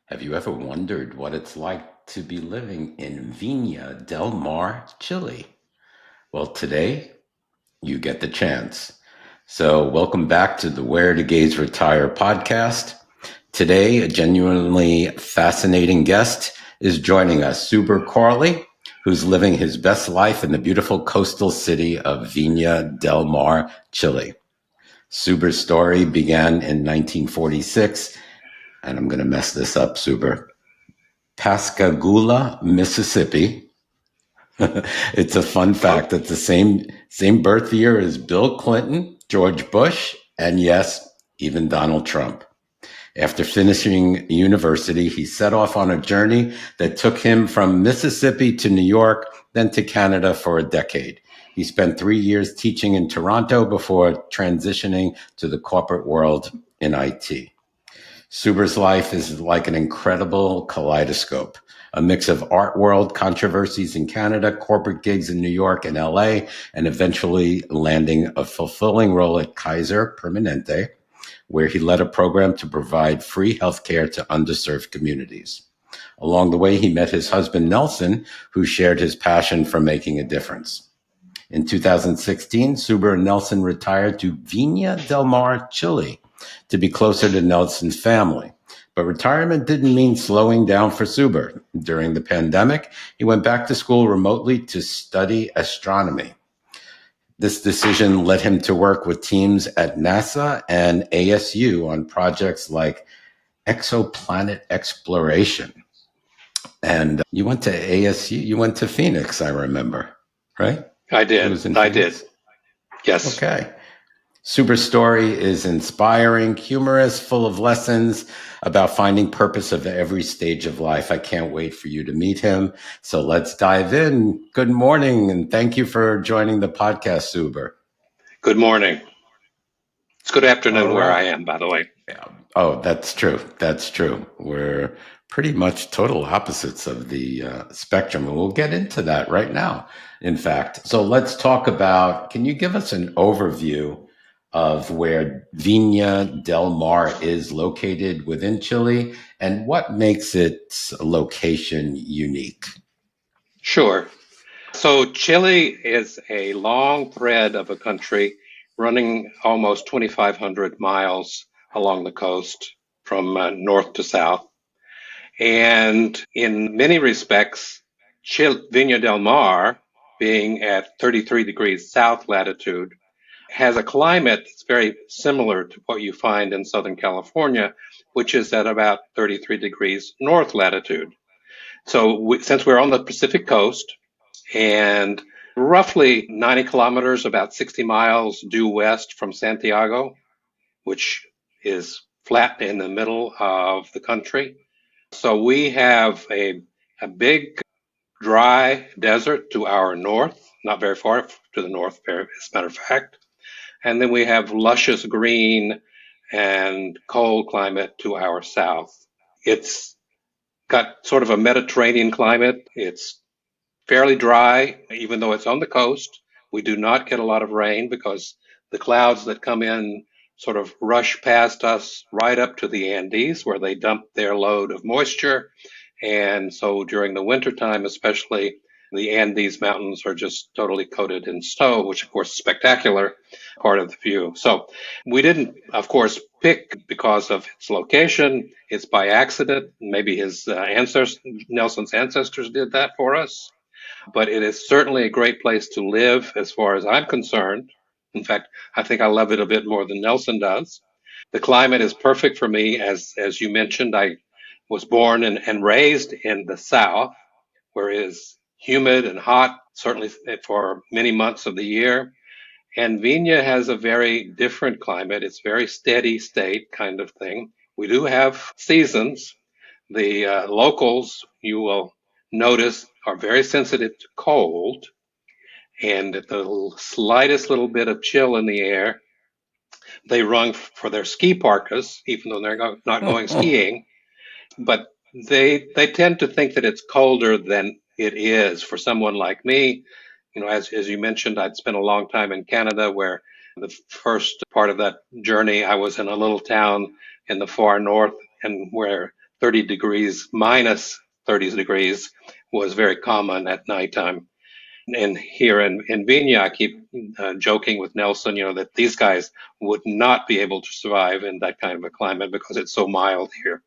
Have you ever wondered what it's like to be living in Viña del Mar, Chile? Well, today you get the chance. So, welcome back to the Where to Gays Retire podcast. Today, a genuinely fascinating guest is joining us, Suber Corley, who's living his best life in the beautiful coastal city of Viña del Mar, Chile. Suber's story began in 1946, and I'm going to mess this up, Suber. Pascagoula, Mississippi. It's a fun Oh, fact that the same birth year as Bill Clinton, George Bush, and yes, even Donald Trump. After finishing university, he set off on a journey that took him from Mississippi to New York, then to Canada for a decade. He spent 3 years teaching in Toronto before transitioning to the corporate world in IT. Suber's life is like an incredible kaleidoscope, a mix of art world controversies in Canada, corporate gigs in New York and LA, and eventually landing a fulfilling role at Kaiser Permanente, where he led a program to provide free healthcare to underserved communities. Along the way, he met his husband, Nelson, who shared his passion for making a difference. In 2016, Suber and Nelson retired to Viña del Mar, Chile, to be closer to Nelson's family. But retirement didn't mean slowing down for Suber. During the pandemic, he went back to school remotely to study astronomy. This decision led him to work with teams at NASA and ASU on projects like exoplanet exploration. And you went to ASU, you went to Phoenix, I remember, right? I It did. was in I did. Phoenix? Yes. Okay. Super story is inspiring, humorous, full of lessons about finding purpose of every stage of life. I can't wait for you to meet him. So let's dive in. Good morning, and thank you for joining the podcast, Suber. Good morning. It's good All afternoon where I right. am, by the way. Yeah. Oh, that's true. That's true. We're pretty much total opposites of the spectrum, and we'll get into that right now, in fact. So let's talk about, can you give us an overview of where Viña del Mar is located within Chile and what makes its location unique? Sure. So Chile is a long thread of a country running almost 2,500 miles along the coast from north to south. And in many respects, Viña del Mar, being at 33 degrees south latitude, has a climate that's very similar to what you find in Southern California, which is at about 33 degrees north latitude. So since we're on the Pacific coast and roughly 90 kilometers, about 60 miles due west from Santiago, which is flat in the middle of the country. So we have a big dry desert to our north, not very far to the north, as a matter of fact. And then we have luscious green and cold climate to our south. It's got sort of a Mediterranean climate. It's fairly dry, even though it's on the coast. We do not get a lot of rain because the clouds that come in sort of rush past us right up to the Andes where they dump their load of moisture. And so during the wintertime, especially, the Andes mountains are just totally coated in snow, which of course is spectacular part of the view. So we didn't, of course, pick because of its location. It's by accident. Maybe his ancestors, Nelson's ancestors did that for us. But it is certainly a great place to live as far as I'm concerned. In fact, I think I love it a bit more than Nelson does. The climate is perfect for me. As you mentioned, I was born and raised in the South, where it is humid and hot, certainly for many months of the year. And Viña has a very different climate. It's very steady state kind of thing. We do have seasons. The locals, you will notice, are very sensitive to cold. And at the slightest little bit of chill in the air, they run for their ski parkas, even though they're not going skiing. But they tend to think that it's colder than it is for someone like me. You know, as you mentioned, I'd spent a long time in Canada where the first part of that journey I was in a little town in the far north and where 30 degrees, minus 30 degrees was very common at nighttime. And here in Viña, I keep joking with Nelson, that these guys would not be able to survive in that kind of a climate because it's so mild here.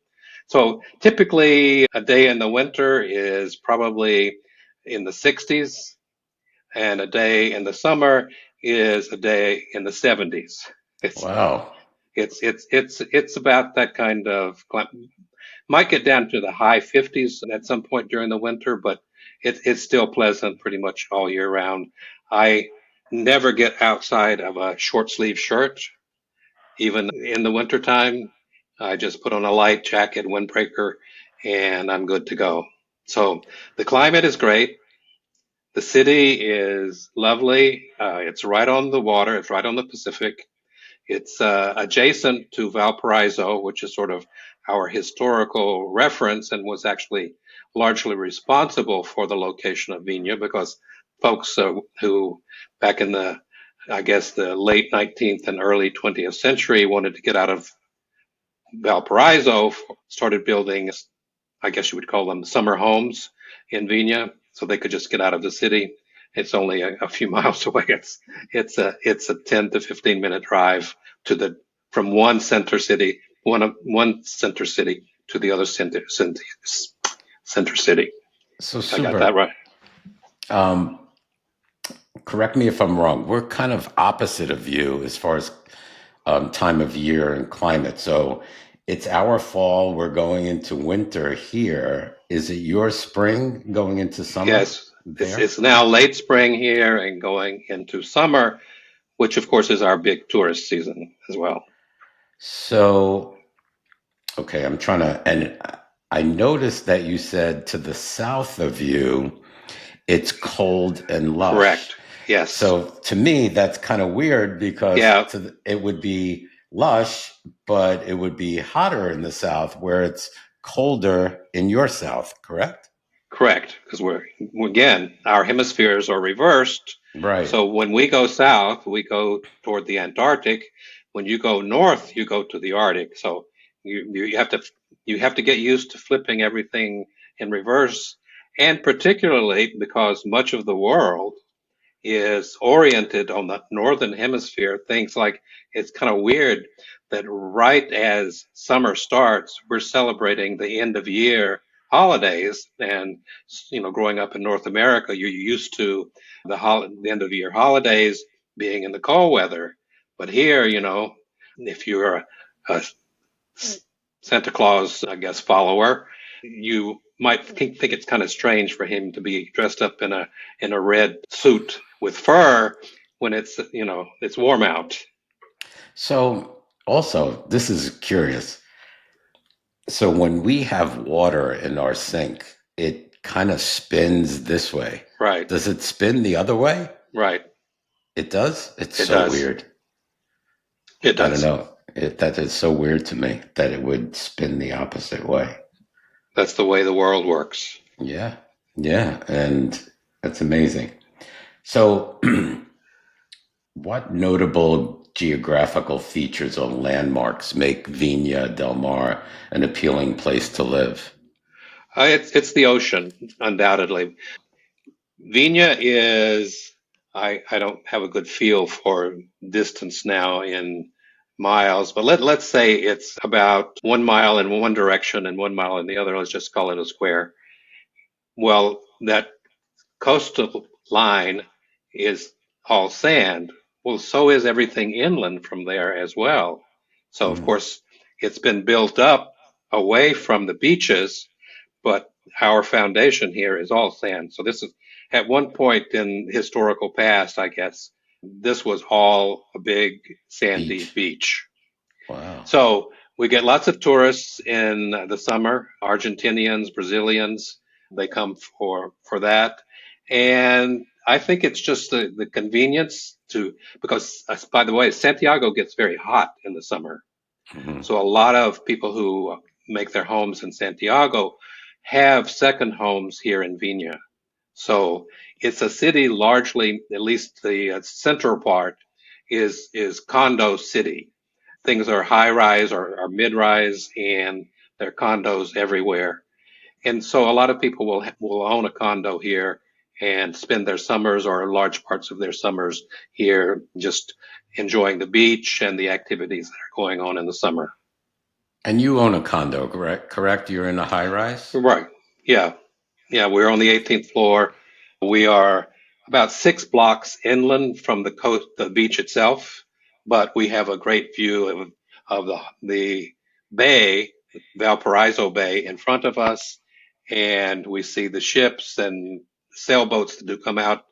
So typically, a day in the winter is probably in the 60s, and a day in the summer is a day in the 70s. It's Wow. it's about that kind of climate. Might get down to the high 50s at some point during the winter, but it's still pleasant pretty much all year round. I never get outside of a short sleeve shirt, even in the wintertime. I just put on a light jacket, windbreaker, and I'm good to go. So the climate is great. The city is lovely. It's right on the water. It's right on the Pacific. It's adjacent to Valparaiso, which is sort of our historical reference and was actually largely responsible for the location of Viña because folks who back in I guess, the late 19th and early 20th century wanted to get out of Valparaiso, started building, I guess you would call them summer homes in Viña, so they could just get out of the city. It's only a few miles away. It's a 10 to 15 minute drive from one center city to the other center city. So I got that super. right. Um, Correct me if I'm wrong. We're kind of opposite of you as far as time of year and climate. So it's our fall. We're going into winter here. Is it your spring going into summer Yes, there? it's now late spring here and going into summer, which of course is our big tourist season as well. So, okay, I'm trying to, and I noticed that you said to the south of you, it's cold and lush. Correct. Yes. So to me, that's kind of weird because Yeah, it would be lush, but it would be hotter in the south where it's colder in your south, correct? correct. Because again, our hemispheres are reversed. Right. So when we go south, we go toward the Antarctic. When you go north, you go to the Arctic. So you have to get used to flipping everything in reverse, and particularly because much of the world is oriented on the northern hemisphere. Things like it's kind of weird that right as summer starts, we're celebrating the end of year holidays. And growing up in North America, you're used to the end of year holidays being in the cold weather. But here, if you're a Santa Claus, I guess, follower, you might think it's kind of strange for him to be dressed up in a red suit with fur when it's warm out. So also, this is curious. So when we have water in our sink, it kind of spins this way. Right, Does it spin the other way? right. It does? It's It so does. weird. It I don't does. know. That is so weird to me that it would spin the opposite way. That's the way the world works. Yeah. Yeah. And that's amazing. So, what notable geographical features or landmarks make Viña del Mar an appealing place to live? It's the ocean, undoubtedly. Vina is, I don't have a good feel for distance now in miles, but let's say it's about 1 mile in one direction and 1 mile in the other. Let's just call it a square. Well, that coastal line is all sand. Well, so is everything inland from there as well. So, of Mm, course, it's been built up away from the beaches, but our foundation here is all sand. So this is at one point in historical past, I guess, this was all a big sandy beach. beach. Wow. So we get lots of tourists in the summer, Argentinians, Brazilians, they come for that. And I think it's just the convenience because by the way, Santiago gets very hot in the summer. Mhm. So a lot of people who make their homes in Santiago have second homes here in Viña. So it's a city largely, at least the central part, is condo city. Things are high rise or mid rise, and There are condos everywhere. And so a lot of people will own a condo here and spend their summers or large parts of their summers here just enjoying the beach and the activities that are going on in the summer. And you own a condo, correct? Correct? You're in a high rise? Right. Yeah. Yeah. We're on the 18th floor. We are about 6 blocks inland from the coast, the beach itself, but we have a great view of the bay, Valparaiso Bay, in front of us, and we see the ships and sailboats that do come out.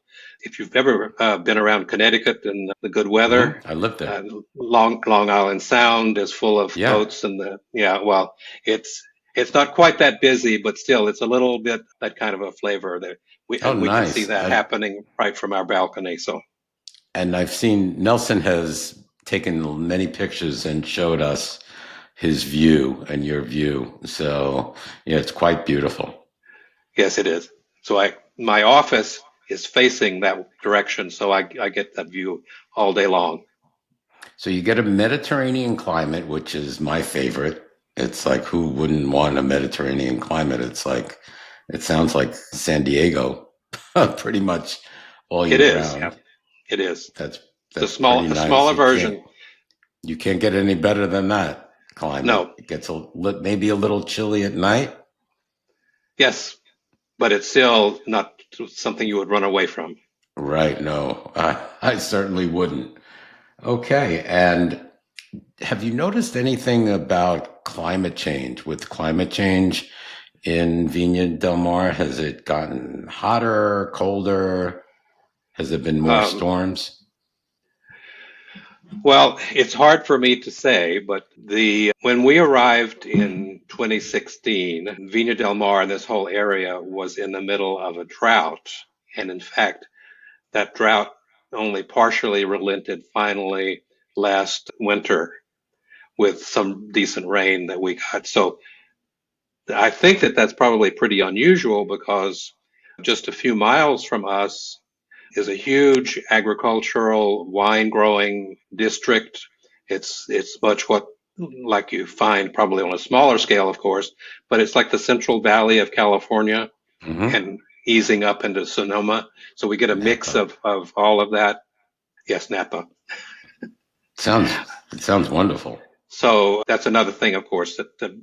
If you've ever been around Connecticut and the good weather, I lived there. uh, Long Island Sound is full of Yeah. boats, and well, it's not quite that busy, but still, it's a little bit that kind of a flavor there. Oh, We can see nice. that happening right from our balcony. So And I've seen Nelson has taken many pictures and showed us his view and your view. So, yeah, it's quite beautiful. yes, it is. So my office is facing that direction, so I get that view all day long. So you get a Mediterranean climate, which is my favorite. It's like, who wouldn't want a Mediterranean climate? It's like, it sounds like San Diego, pretty much all It year is. Yeah, round. it is. That's The that's pretty a nice. smaller version. You can't get any better than that climate. No. It gets maybe a little chilly at night. Yes, but it's still not something you would run away from. Right? No, I certainly wouldn't. Okay, and have you noticed anything about climate change? With climate change in Viña del Mar, has it gotten hotter, colder? Has there been more Um, storms? Well, it's hard for me to say, but the when we arrived in 2016, Viña del Mar and this whole area was in the middle of a drought. And in fact, that drought only partially relented finally last winter with some decent rain that we got. So I think that that's probably pretty unusual because just a few miles from us is a huge agricultural wine growing district. It's much what like you find probably on a smaller scale, of course, but it's like the Central Valley of California Mm-hmm. and easing up into Sonoma. So we get a mix Napa. of all of that. Yes, Napa. It sounds wonderful. So that's another thing, of course, that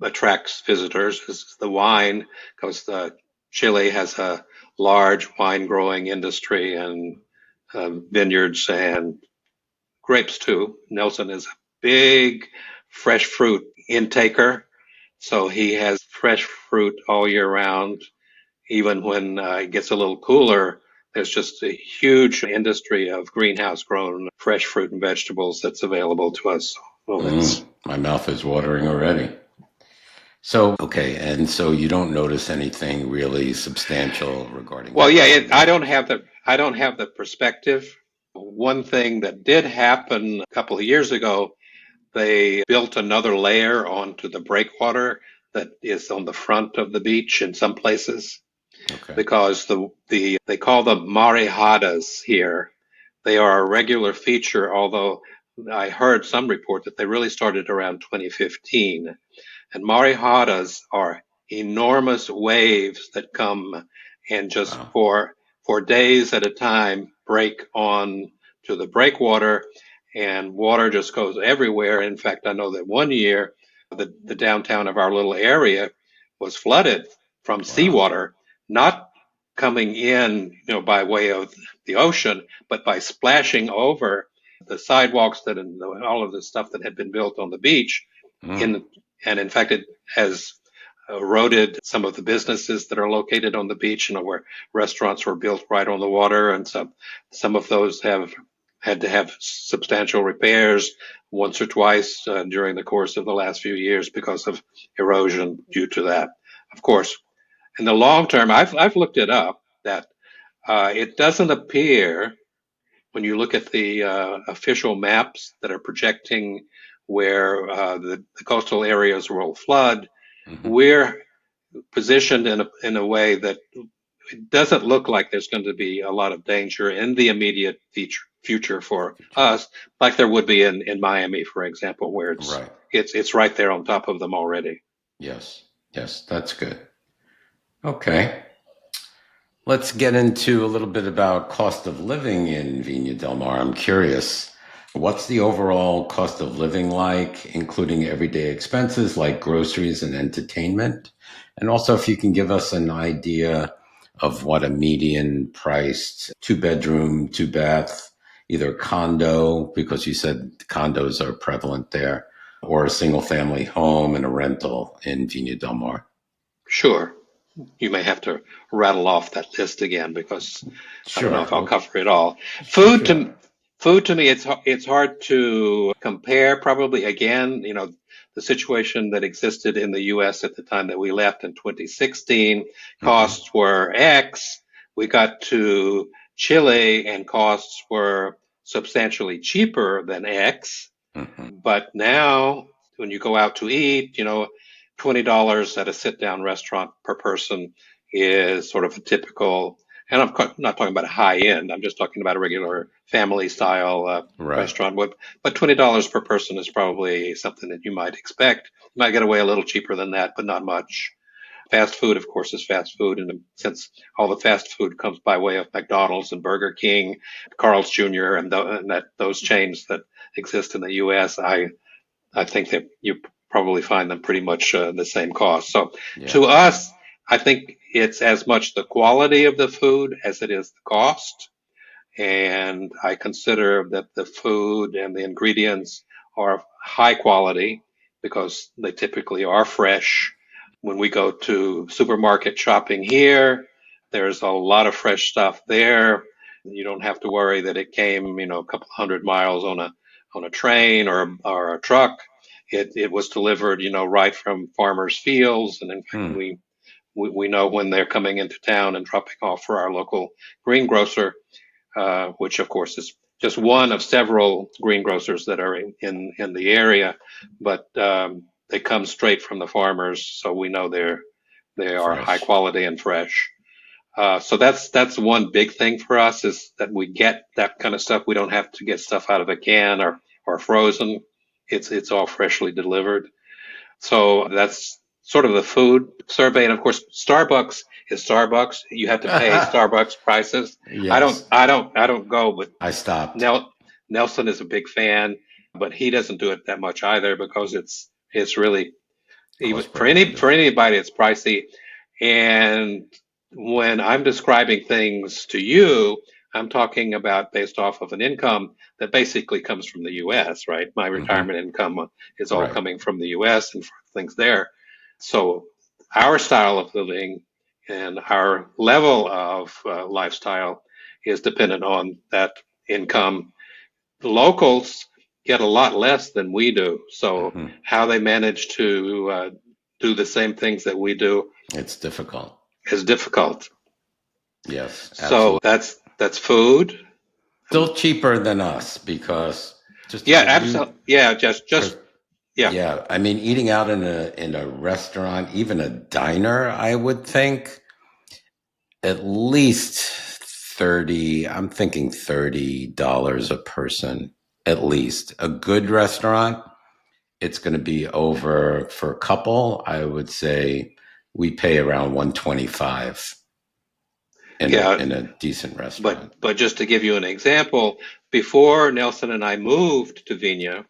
attracts visitors is the wine, because Chile has a large wine growing industry and vineyards and grapes too. Nelson is a big fresh fruit intaker, so he has fresh fruit all year round. Even when it gets a little cooler, there's just a huge industry of greenhouse grown fresh fruit and vegetables that's available to us. So My mouth is watering already. So, okay, and so you don't notice anything really substantial regarding the well, yeah, climate. I don't have the perspective. One thing that did happen a couple of years ago, they built another layer onto the breakwater that is on the front of the beach in some places Okay. because they call them marihadas here. They are a regular feature, although I heard some report that they really started around 2015. And marihadas are enormous waves that come and just Wow. for days at a time break on to the breakwater, and water just goes everywhere. In fact, I know that one year the downtown of our little area was flooded from Wow. seawater, not coming in, by way of the ocean, but by splashing over the sidewalks that and all of the stuff that had been built on the beach Mm. in and in fact, it has eroded some of the businesses that are located on the beach, where restaurants were built right on the water, and some of those have had to have substantial repairs once or twice during the course of the last few years because of erosion due to that. Of course, in the long term, I've looked it up that it doesn't appear when you look at the official maps that are projecting where the coastal areas will flood, Hmm. we're positioned in a way that it doesn't look like there's going to be a lot of danger in the immediate future for us, like there would be in Miami, for example, where Right. it's right there on top of them already. Yes. Yes, that's good. Okay. Let's get into a little bit about cost of living in Viña del Mar. I'm curious, what's the overall cost of living like, including everyday expenses like groceries and entertainment? And also, if you can give us an idea of what a median priced two bedroom, two bath, either condo, because you said condos are prevalent there, or a single family home and a rental in Viña del Mar. Sure. You may have to rattle off that list again because I don't know Sure. if I'll Well, cover it all. Food sure. to food to me, it's hard to compare. Probably again, the situation that existed in the U.S. at the time that we left in 2016, Hmm. costs were X. We got to Chile and costs were substantially cheaper than X. Hmm. But now, when you go out to eat, $20 at a sit-down restaurant per person is sort of a typical, and I'm not talking about a high end. I'm just talking about a regular family style Right. restaurant. But $20 per person is probably something that you might expect. You might get away a little cheaper than that, but not much. Fast food, of course, is fast food, and since all the fast food comes by way of McDonald's and Burger King, Carl's Jr., and those chains that exist in the U.S., I think that you probably find them pretty much the same cost. So Yeah. to us, I think it's as much the quality of the food as it is the cost. And I consider that the food and the ingredients are high quality because they typically are fresh. When we go to supermarket shopping here, there's a lot of fresh stuff there. You don't have to worry that it came, a couple hundred miles on a train or a truck. It was delivered, right from farmers' fields, and in fact, Hmm. we know when they're coming into town and dropping off for our local greengrocer, which of course is just one of several greengrocers that are in the area, but they come straight from the farmers, so we know they are high Fresh. quality and fresh. So that's one big thing for us is that we get that kind of stuff. We don't have to get stuff out of a can or frozen. It's all freshly delivered. So that's sort of the food survey. And of course, Starbucks is Starbucks. You have to pay Starbucks prices. Yes. I don't go, but I stopped. Nel, Nelson is a big fan, but he doesn't do it that much either because it's really even Cost for prohibitive. anybody, it's pricey. And when I'm describing things to you, I'm talking about based off of an income that basically comes from the U.S., right? My Hmm. retirement income is all Right. coming from the U.S. and things there. So our style of living and our level of lifestyle is dependent on that income. The locals get a lot less than we do. So Hmm. how they manage to do the same things that we do It's difficult. is difficult. Yes, So absolutely. that's food. Still cheaper than us because just to Yeah, give you, absolutely. Yeah, just pers- yeah, yeah, I mean, eating out in a restaurant, even a diner, I would think at least 30, I'm thinking $30 a person, at least. A good restaurant, it's going to be over for a couple. I would say we pay around 125 yeah. in a decent But restaurant. but just to give you an example, before Nelson and I moved to Viña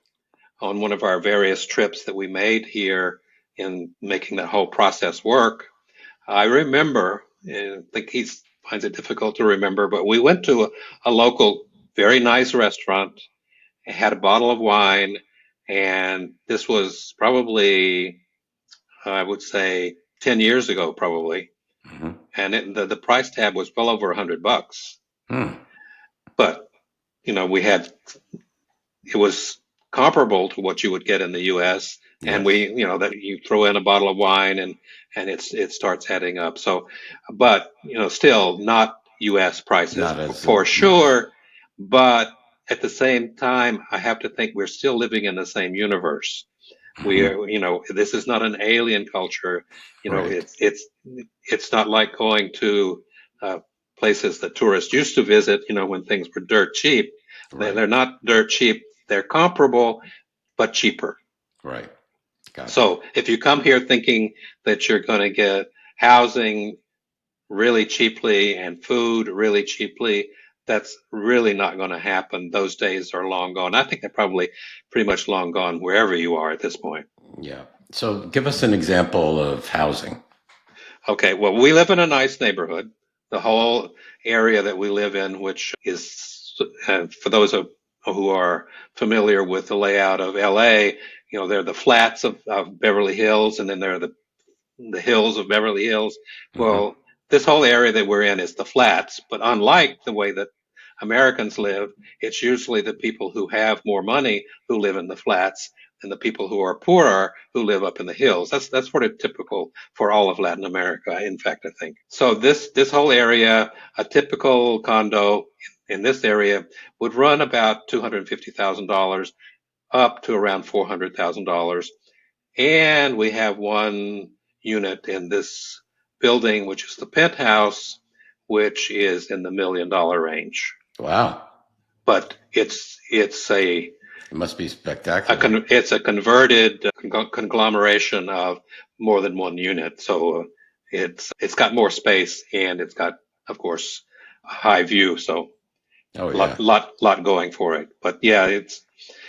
on one of our various trips that we made here in making that whole process work, I remember, and I think he finds it difficult to remember, but we went to a local, very nice restaurant, had a bottle of wine, and this was probably, I would say, 10 years ago, probably. Hmm. And the price tab was well over $100. Hmm. But, we had, it was comparable to what you would get in the US. And Yes. that you throw in a bottle of wine and it starts adding up. So, but, still not US prices Not as for much. sure. But at the same time, I have to think we're still living in the same universe. We Hmm. are, this is not an alien culture. Right. It's not like going to uh, places that tourists used to visit, when things were dirt cheap. Right. They're not dirt cheap. They're comparable, but cheaper. Right. Gotcha. So if you come here thinking that you're going to get housing really cheaply and food really cheaply, that's really not going to happen. Those days are long gone. I think they're probably pretty much long gone wherever you are at this point. Yeah. So give us an example of housing. Okay, well, we live in a nice neighborhood. The whole area that we live in, which is, for those who are familiar with the layout of LA, there are the flats of Beverly Hills, and then there are the hills of Beverly Hills. Hmm. Well, this whole area that we're in is the flats, but unlike the way that Americans live, it's usually the people who have more money who live in the flats and the people who are poorer who live up in the hills. That's sort of typical for all of Latin America, in fact, I think. So this whole area, a typical condo in this area would run about $250,000 up to around $400,000. And we have one unit in this building, which is the penthouse, which is in the $1 million range. Wow. But it's a, It must be spectacular. it's a converted conglomeration of more than one unit. So it's got more space and it's got, of course, a high view. So Oh, yeah. lot going for it. But yeah,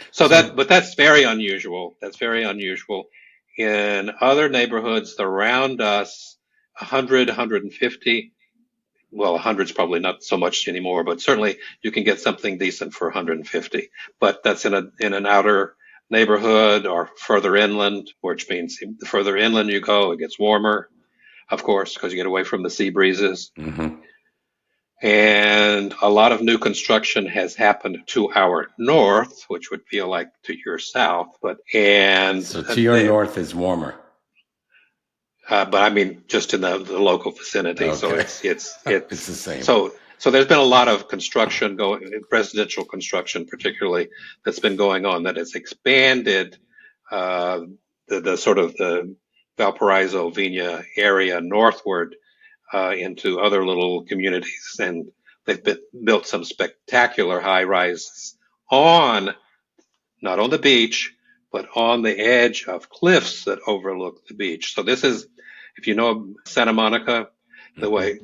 So, but that's very unusual. That's very unusual. In other neighborhoods around us, 100, 150, well, 100's probably not so much anymore, but certainly you can get something decent for 150. But that's in an outer neighborhood or further inland, which means the further inland you go, it gets warmer, of course, because you get away from the sea breezes. hmm. And a lot of new construction has happened to our north, which would feel like to your south, So to your north is warmer. but I mean just in the local vicinity. So Okay. It's the it's same. so there's been a lot of construction going, residential construction particularly, that's been going on that has expanded uh, the sort of the Valparaiso Viña area northward into other little communities, and built some spectacular high rises on not on the beach, but on the edge of cliffs that overlook the beach. So this is, if you know Santa Monica, the Hmm. way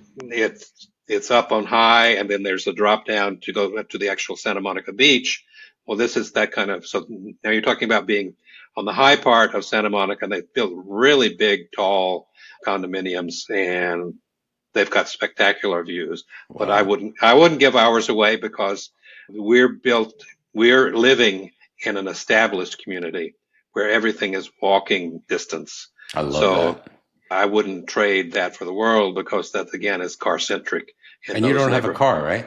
it's up on high, and then there's a drop down to go up to the actual Santa Monica beach. Well, this is that kind of. So now you're talking about being on the high part of Santa Monica, and they built really big, tall condominiums, and they've got spectacular views. But Wow. I wouldn't give ours away because we're built, we're living in an established community where everything is walking distance. I love So that. I wouldn't trade that for the world because that again is car centric in And you those don't have a neighborhoods. car, right?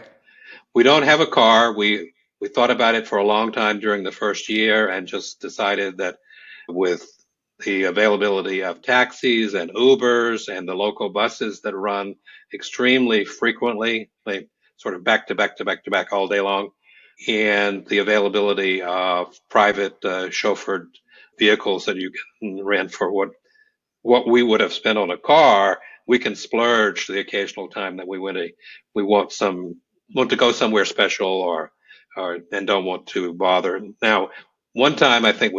We don't have a car. We thought about it for a long time during the first year and just decided that with the availability of taxis and Ubers and the local buses that run extremely frequently, they sort of back to back to back to back all day long, and the availability of private chauffeured vehicles that you can rent for what we would have spent on a car, we can splurge the occasional time that we want to go somewhere special or and don't want to bother. Now, one time I think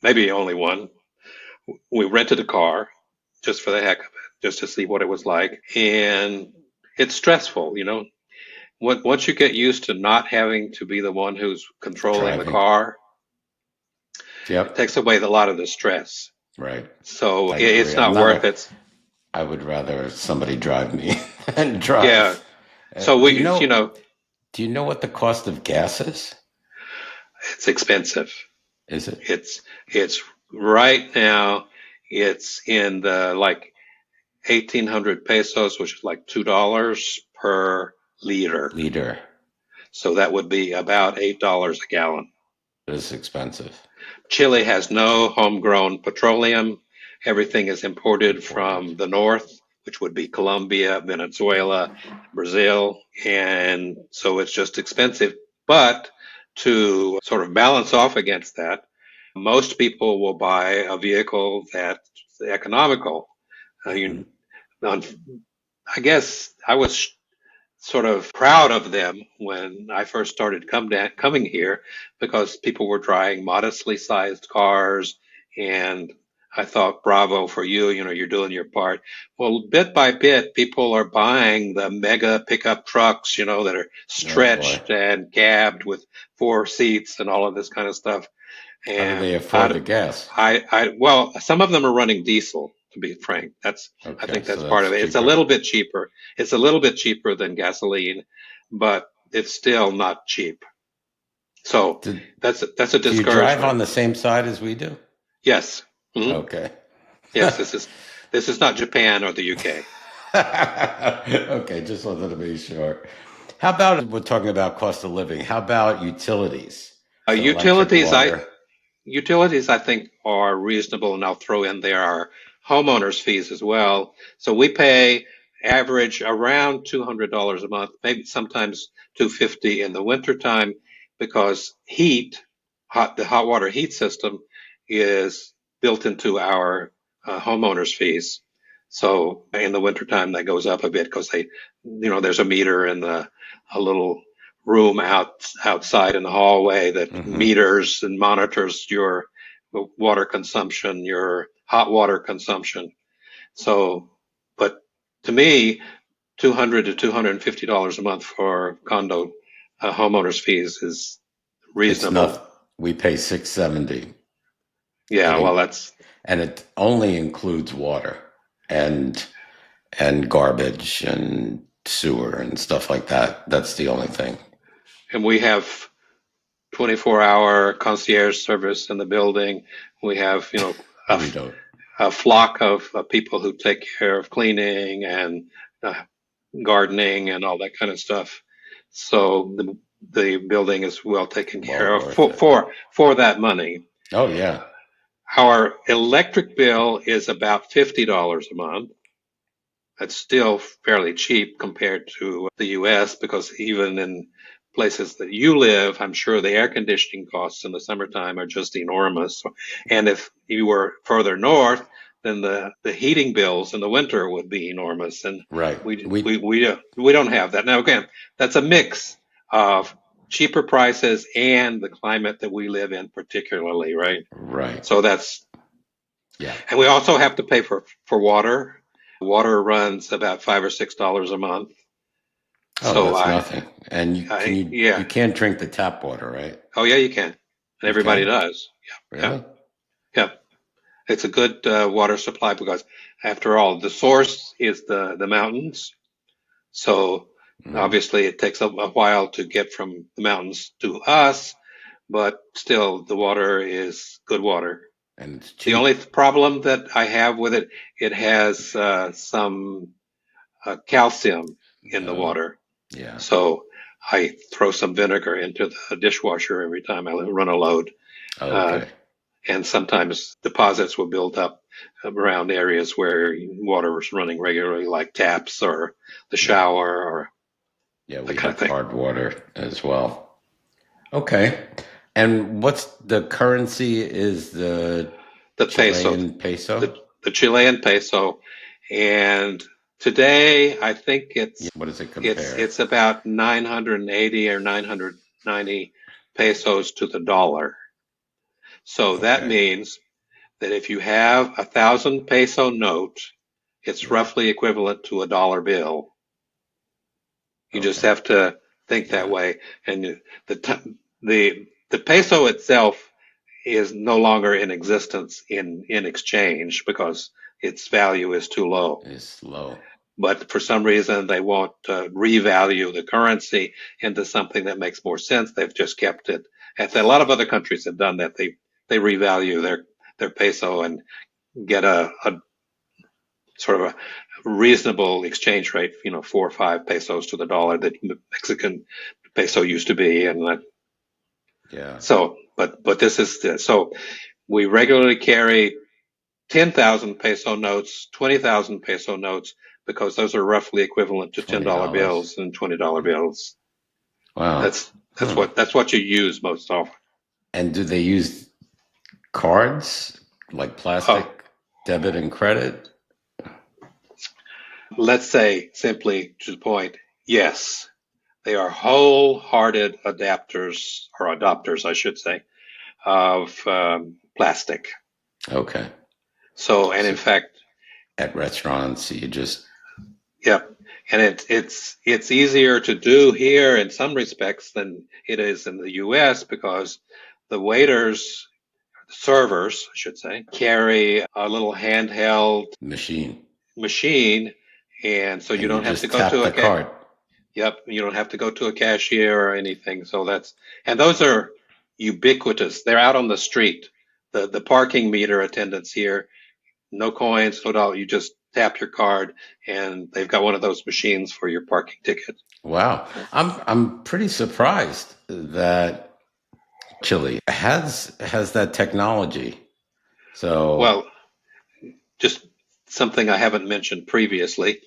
maybe only one, we rented a car just for the heck of it, just to see what it was like, and it's stressful, Once you get used to not having to be the one who's controlling the Driving. car, it Yep. takes away a lot of the stress. Right. So I it's agree. I'm not not worth a, it. I would rather somebody drive me than Yeah. drive. So Do you know, know, do you know what the cost of gas is? it's expensive. Is it It's right now, it's in the like 1,800 pesos, which is like $2 per liter. liter? So that would be about $8 a gallon. It is expensive. Chile has no homegrown petroleum. Everything is imported Imported. from the north, which would be Colombia, Venezuela, Brazil. And so it's just expensive. But to sort of balance off against that, most people will buy a vehicle that's economical. Hmm. I guess I was sort of proud of them when I first started coming here because people were driving modestly sized cars and I thought, bravo for you, you're doing your part. Well, bit by bit, people are buying the mega pickup trucks, that are Oh boy. stretched and cabbed with 4 seats and all of this kind of stuff. How do they And afford the gas? well, some of them are running diesel, to be frank. I Okay, think so that's part that's of it. It's a cheaper. little bit cheaper. It's a little bit cheaper than gasoline, but it's still not cheap. So Do, that's a do you drive on discouragement. the same side as we do? Yes. Mhm. Okay. Yes, this is not Japan or the UK. Okay, just wanted to be sure. How about we're talking about cost of living? How about utilities? So electric, Utilities, water. I think are reasonable, and I'll throw in there our homeowners fees as well. So we pay average around $200 a month, maybe sometimes 250 in the wintertime, because the hot water heat system is built into our homeowners fees. So in the wintertime that goes up a bit because there's a meter in a little room outside in the hallway that Hmm. meters and monitors your water consumption, your hot water consumption. So, but to me, $200 to $250 a month for condo homeowners fees is It's reasonable. not. We pay 670, Yeah, well, and that's and it only includes water and and garbage and sewer and stuff like that. That's the only thing. and we have 24-hour concierge service in the building. We have, a, We don't. a flock of people who take care of cleaning and uh, gardening and all that kind of stuff. So the building is well taken Well care of worth for it. that money. Oh yeah. Our electric bill is about $50 a month. That's still fairly cheap compared to the US because even in places that you live, I'm sure the air conditioning costs in the summertime are just enormous. And if you were further north, then the heating bills in the winter would be enormous. And Right. we don't have that. Now, again, that's a mix of cheaper prices and the climate that we live in particularly, right? Right. So Yeah. and we also have to pay for water. Water runs about $5 or $6 a month. Oh, So that's nothing. And yeah. you can't drink the tap water, right? Oh yeah, you can, and You everybody can? does. Yeah, yeah, Really? yeah. It's a good water supply because, after all, the source is the mountains. So Mm. obviously, it takes a while to get from the mountains to us, but still, the water is good water. And it's The only cheap. problem that I have with it, it has some calcium in the Uh, water. yeah. So I throw some vinegar into the dishwasher every time I run a load. Uh, Okay. and sometimes deposits will build up around areas where water is running regularly, like taps or the Yeah. shower or Yeah, that we kind of have thing. hard water as well. Okay. And what's the currency is the The peso, Chilean the, peso? the Chilean peso. And today, I think Yeah. What does it it's compare? it's about 980 or 990 pesos to the dollar. So that Okay. means that if you have 1,000 peso note, it's Yeah. roughly equivalent to a dollar bill. You just Okay. have to think that Yeah. way. And the peso itself is no longer in existence in exchange because its value is too low. It's low. But for some reason, they won't revalue the currency into something that makes more sense. They've just kept it. And a lot of other countries have done that. They revalue their peso and get a sort of a reasonable exchange rate, 4 or 5 pesos to the dollar that Mexican peso used to be. And Yeah. so, but this is so we regularly carry 10,000 peso notes, 20,000 peso notes, because those are roughly equivalent to $10 $20. bills and $20 bills. Wow. That's that's Huh. what you use most often. And do they use cards like Uh, plastic debit and credit? let's say simply to the point, yes, they are wholehearted adapters or adopters, I should say, of plastic. Okay. So, and in So fact, at restaurants, you just yeah, and it's easier to do here in some respects than it is in the U.S. because the waiters, servers, I should say, carry a little handheld machine machine, and so you and you don't have to just go tap to a the card. Yep, you don't have to go to a cashier or anything. So and those are ubiquitous. They're out on the street. The parking meter attendants here, no coins, no dollar. You just tap your card, and they've got one of those machines for your parking ticket. Wow. I'm pretty surprised that Chile has that technology. So Well, just something I haven't mentioned previously.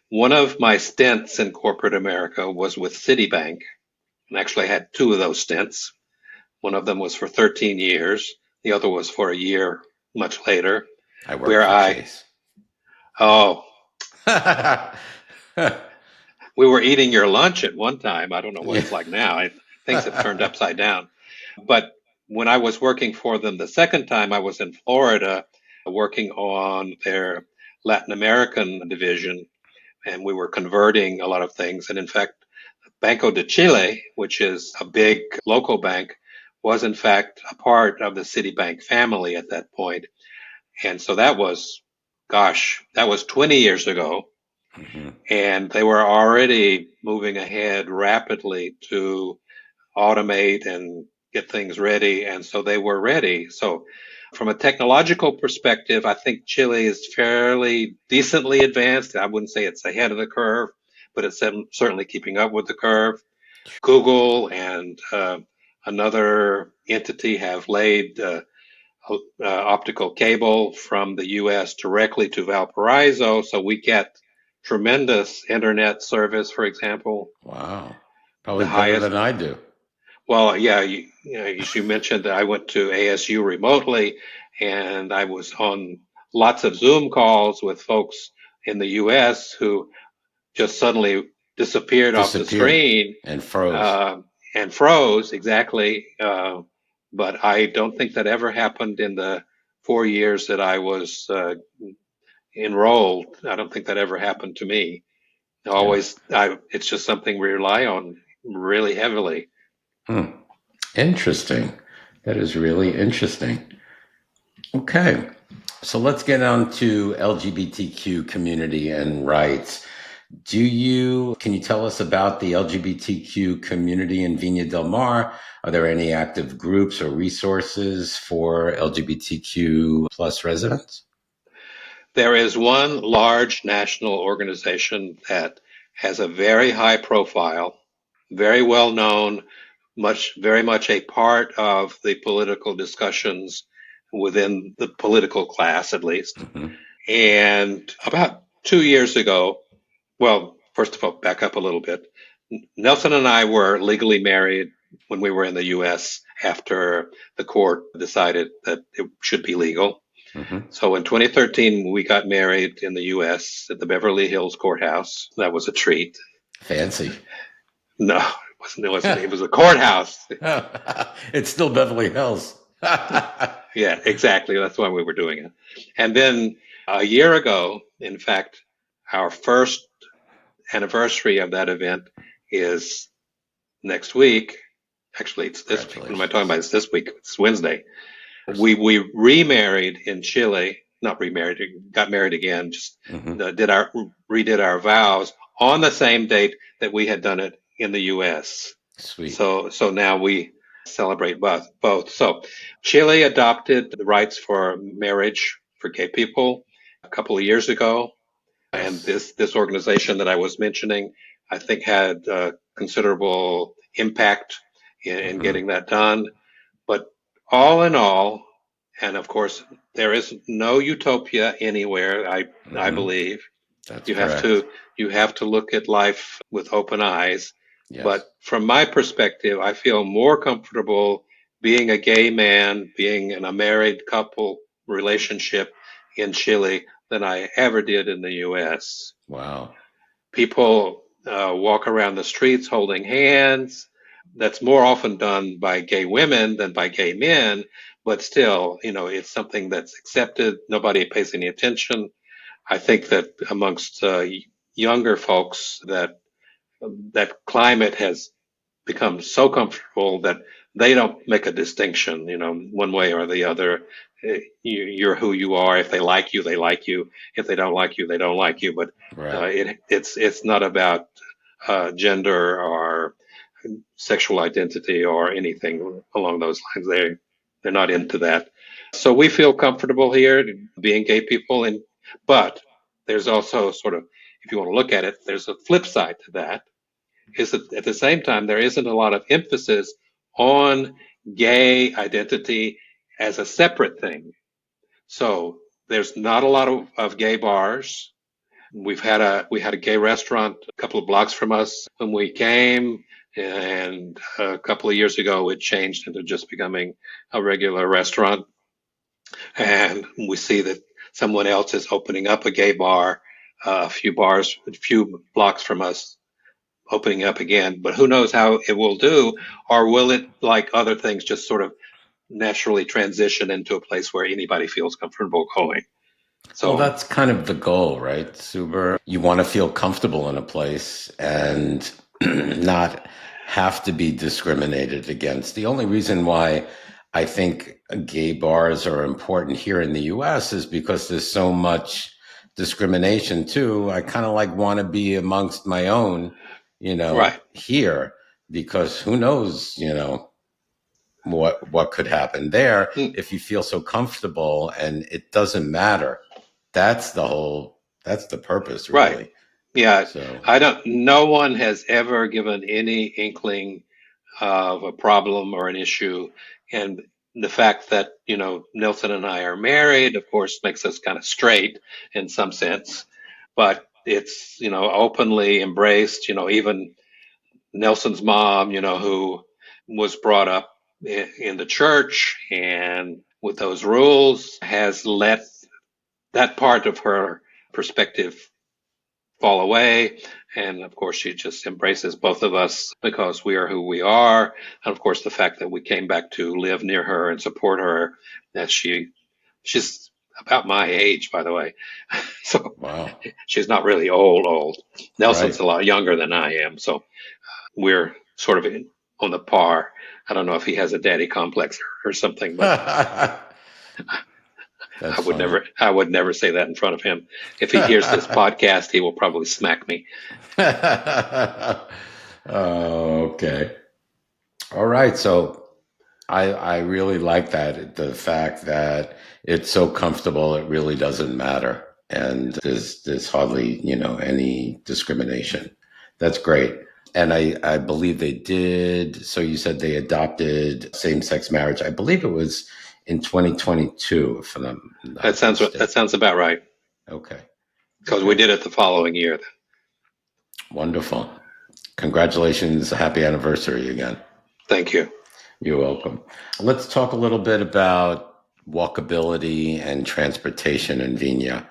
One of my stints in corporate America was with Citibank, and actually I had two of those stints. One of them was for 13 years. The other was for a year much later, I work where for I, Chase. oh, we were eating your lunch at one time. I don't know what Yeah. it's like now. Things have turned upside down. But when I was working for them the second time, I was in Florida working on their Latin American division, and we were converting a lot of things. And in fact, Banco de Chile, which is a big local bank, was in fact a part of the Citibank family at that point. And so that was, gosh, that was 20 years ago. Mhm. And they were already moving ahead rapidly to automate and get things ready. And so they were ready. So from a technological perspective, I think Chile is fairly decently advanced. I wouldn't say it's ahead of the curve, but it's certainly keeping up with the curve. Google and another entity have laid optical cable from the U.S. directly to Valparaiso, so we get tremendous internet service, for example, Wow. the Probably better highest. than I do. Well, yeah, as you mentioned, I went to ASU remotely, and I was on lots of Zoom calls with folks in the U.S. who just suddenly disappeared off the Disappeared screen and froze. uh, and froze exactly. But I don't think that ever happened in the 4 years that I was enrolled. I don't think that ever happened to me. Yeah. It's just something we rely on really heavily. Hmm. Interesting. That is really interesting. Okay. So let's get on to LGBTQ community and rights. Can you tell us about the LGBTQ community in Viña del Mar? Are there any active groups or resources for LGBTQ plus residents? There is one large national organization that has a very high profile, very well known, very much a part of the political discussions within the political class, at least. Hmm. And about 2 years ago, well, first of all, back up a little bit. Nelson and I were legally married when we were in the U.S. after the court decided that it should be legal. Hmm. So in 2013, we got married in the U.S. at the Beverly Hills courthouse. That was a treat. Fancy. No, it wasn't. It wasn't. It was a courthouse. It's still Beverly Hills. Yeah, exactly. That's why we were doing it. And then a year ago, in fact, our first anniversary of that event is next week. Actually, it's this week. What am I talking about? Congratulations. It's this week. It's Wednesday. We remarried in Chile. Not remarried. Got married again. Just Hmm. redid our vows on the same date that we had done it in the U.S. Sweet. So now we celebrate both. So Chile adopted the rights for marriage for gay people a couple of years ago, and Yes. this organization that I was mentioning, I think, had considerable impact in Hmm. getting that done. But all in all, and of course, there is no utopia anywhere. I Hmm. believe That's you have correct. to you have to look at life with open eyes. Yes. But from my perspective, I feel more comfortable being a gay man, being in a married couple relationship in Chile than I ever did in the U.S. Wow. People walk around the streets holding hands. that's more often done by gay women than by gay men, but still, it's something that's accepted. Nobody pays any attention. I think that amongst younger folks, that climate has become so comfortable that they don't make a distinction, one way or the other. You're who you are. If they like you, they like you. If they don't like you, they don't like you. But Right. it's not about gender or sexual identity or anything along those lines. They're not into that. So we feel comfortable here being gay people, but there's also sort of, if you want to look at it, there's a flip side to that. Is that at the same time there isn't a lot of emphasis on gay identity as a separate thing. So there's not a lot of gay bars. We had a gay restaurant a couple of blocks from us when we came, and a couple of years ago it changed into just becoming a regular restaurant. And we see that someone else is opening up a gay bar, a few blocks from us, opening up again. But who knows how it will do, or will it, like other things, just sort of naturally transition into a place where anybody feels comfortable going? Well, So, that's kind of the goal, right, Suber? You want to feel comfortable in a place and not have to be discriminated against. The only reason why I think gay bars are important here in the US is because there's so much discrimination too. I kind of like want to be amongst my own, right. here because who knows, what could happen there Mm, if you feel so comfortable and it doesn't matter. That's the purpose right. really. Yeah. So No one has ever given any inkling of a problem or an issue. And the fact that, Nelson and I are married, of course, makes us kind of straight in some sense, but it's, openly embraced, even Nelson's mom, who was brought up in the church and with those rules, has let that part of her perspective fall away. And of course, she just embraces both of us because we are who we are. And of course, the fact that we came back to live near her and support her, that she's about my age, by the way. So wow. she's not really old. Nelson's Right. a lot younger than I am. So we're sort of on the par. I don't know if he has a daddy complex or something, but That's funny. I would never say that in front of him. If he hears this podcast, he will probably smack me. Oh, okay. All right. So I really like that, the fact that it's so comfortable it really doesn't matter. And there's hardly, any discrimination. That's great. And I believe they did. So you said they adopted same sex marriage. I believe it was in 2022, if I'm That not sounds that mistaken. sounds about right Okay. because we Okay. did it the following year. Wonderful. Congratulations. Happy anniversary again. Thank you. You're welcome. Let's talk a little bit about walkability and transportation in Viña.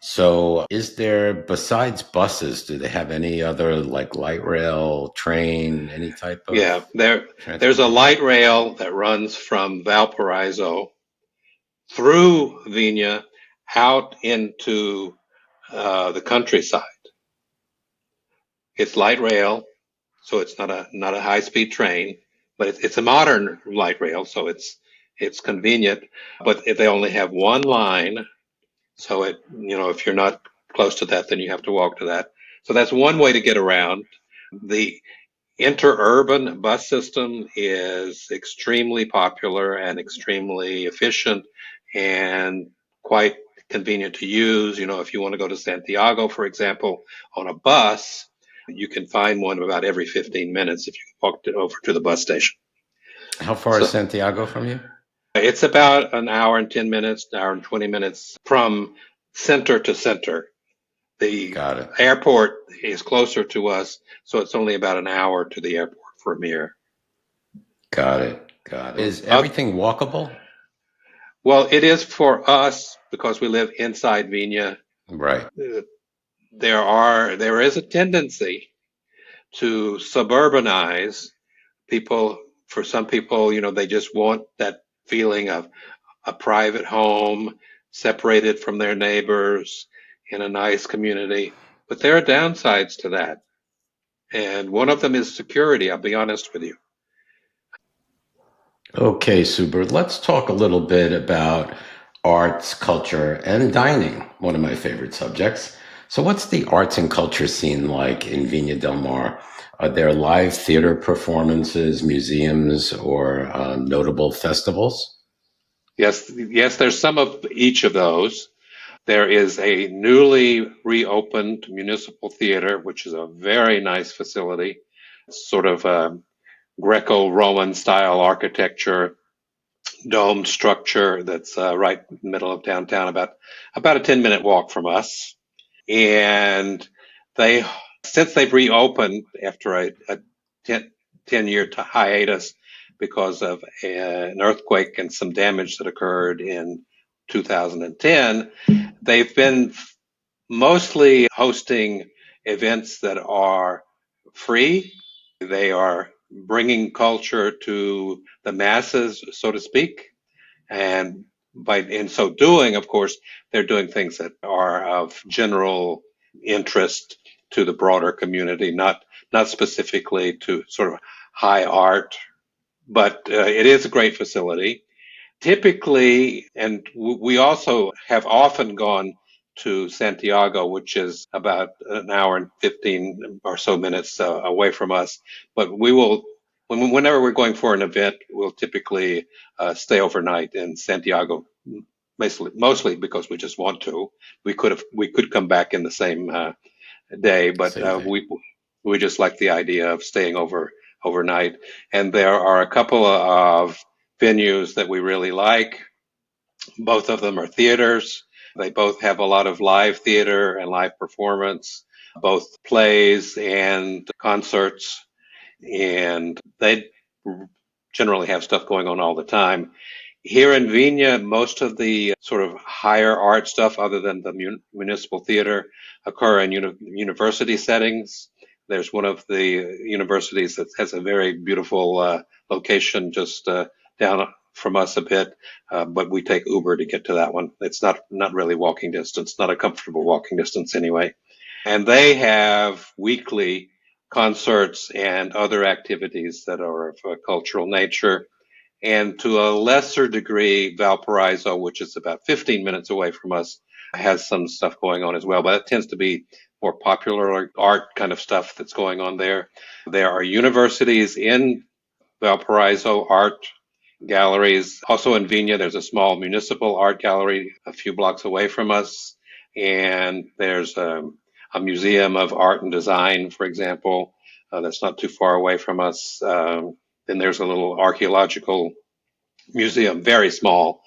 So, is there, besides buses, do they have any other like light rail, train, any type of Yeah, there's a transportation? light rail that runs from Valparaiso through Viña out into the countryside. It's light rail, so it's not a high speed train, but it's a modern light rail, so it's convenient. But if they only have one line, so if you're not close to that, then you have to walk to that. So that's one way to get around. The interurban bus system is extremely popular and extremely efficient and quite convenient to use. If you want to go to Santiago, for example, on a bus, you can find one about every 15 minutes if you walk over to the bus station. How far is So Santiago from you? it's about an hour and 10 minutes, an hour and 20 minutes from center to center. The Got it. airport is closer to us, so it's only about an hour to the airport from here. Got it. Got it. Is Uh, everything walkable? well, it is for us because we live inside Viña. Right. Uh, there is a tendency to suburbanize For some people, they just want that feeling of a private home, separated from their neighbors in a nice community. But there are downsides to that. And one of them is security, I'll be honest with you. Okay, Super. Let's talk a little bit about arts, culture, and dining, one of my favorite subjects. So, what's the arts and culture scene like in Viña del Mar? Are there live theater performances, museums, or notable festivals? Yes, there's some of each of those. There is a newly reopened municipal theater, which is a very nice facility, sort of a Greco-Roman style architecture, dome structure that's right in the middle of downtown, about a 10-minute walk from us. And they, since they've reopened after a 10-year hiatus because of an earthquake and some damage that occurred in 2010, they've been mostly hosting events that are free. They are bringing culture to the masses, so to speak. And in so doing, of course, they're doing things that are of general interest to the broader community, not specifically to sort of high art, but it is a great facility. Typically, and we also have often gone to Santiago, which is about an hour and 15 or so minutes away from us. But whenever we're going for an event, we'll typically stay overnight in Santiago, mostly because we just want to. We could come back in the same day, but Same day. we just like the idea of staying overnight. And there are a couple of venues that we really like. Both of them are theaters. They both have a lot of live theater and live performance, both plays and concerts, and they generally have stuff going on all the time. Here in Viña, most of the sort of higher art stuff, other than the municipal theater, occur in university settings. There's one of the universities that has a very beautiful location just down from us a bit, but we take Uber to get to that one. It's not really walking distance, not a comfortable walking distance anyway. And they have weekly concerts and other activities that are of a cultural nature. And to a lesser degree, Valparaiso, which is about 15 minutes away from us, has some stuff going on as well. But it tends to be more popular art kind of stuff that's going on there. There are universities in Valparaiso, art galleries. Also in Viña, there's a small municipal art gallery a few blocks away from us. And there's a museum of art and design, for example, that's not too far away from us. Then there's a little archaeological museum, very small,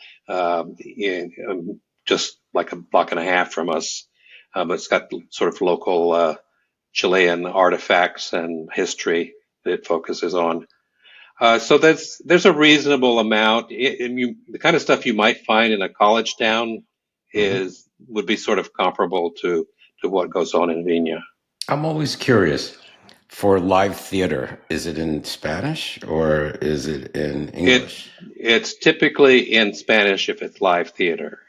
just like a block and a half from us. But it's got sort of local Chilean artifacts and history that it focuses on. So there's a reasonable amount. The kind of stuff you might find in a college town Mhm. would be sort of comparable to what goes on in Viña. I'm always curious. For live theater, is it in Spanish or is it in It English? it's typically in Spanish if it's live theater.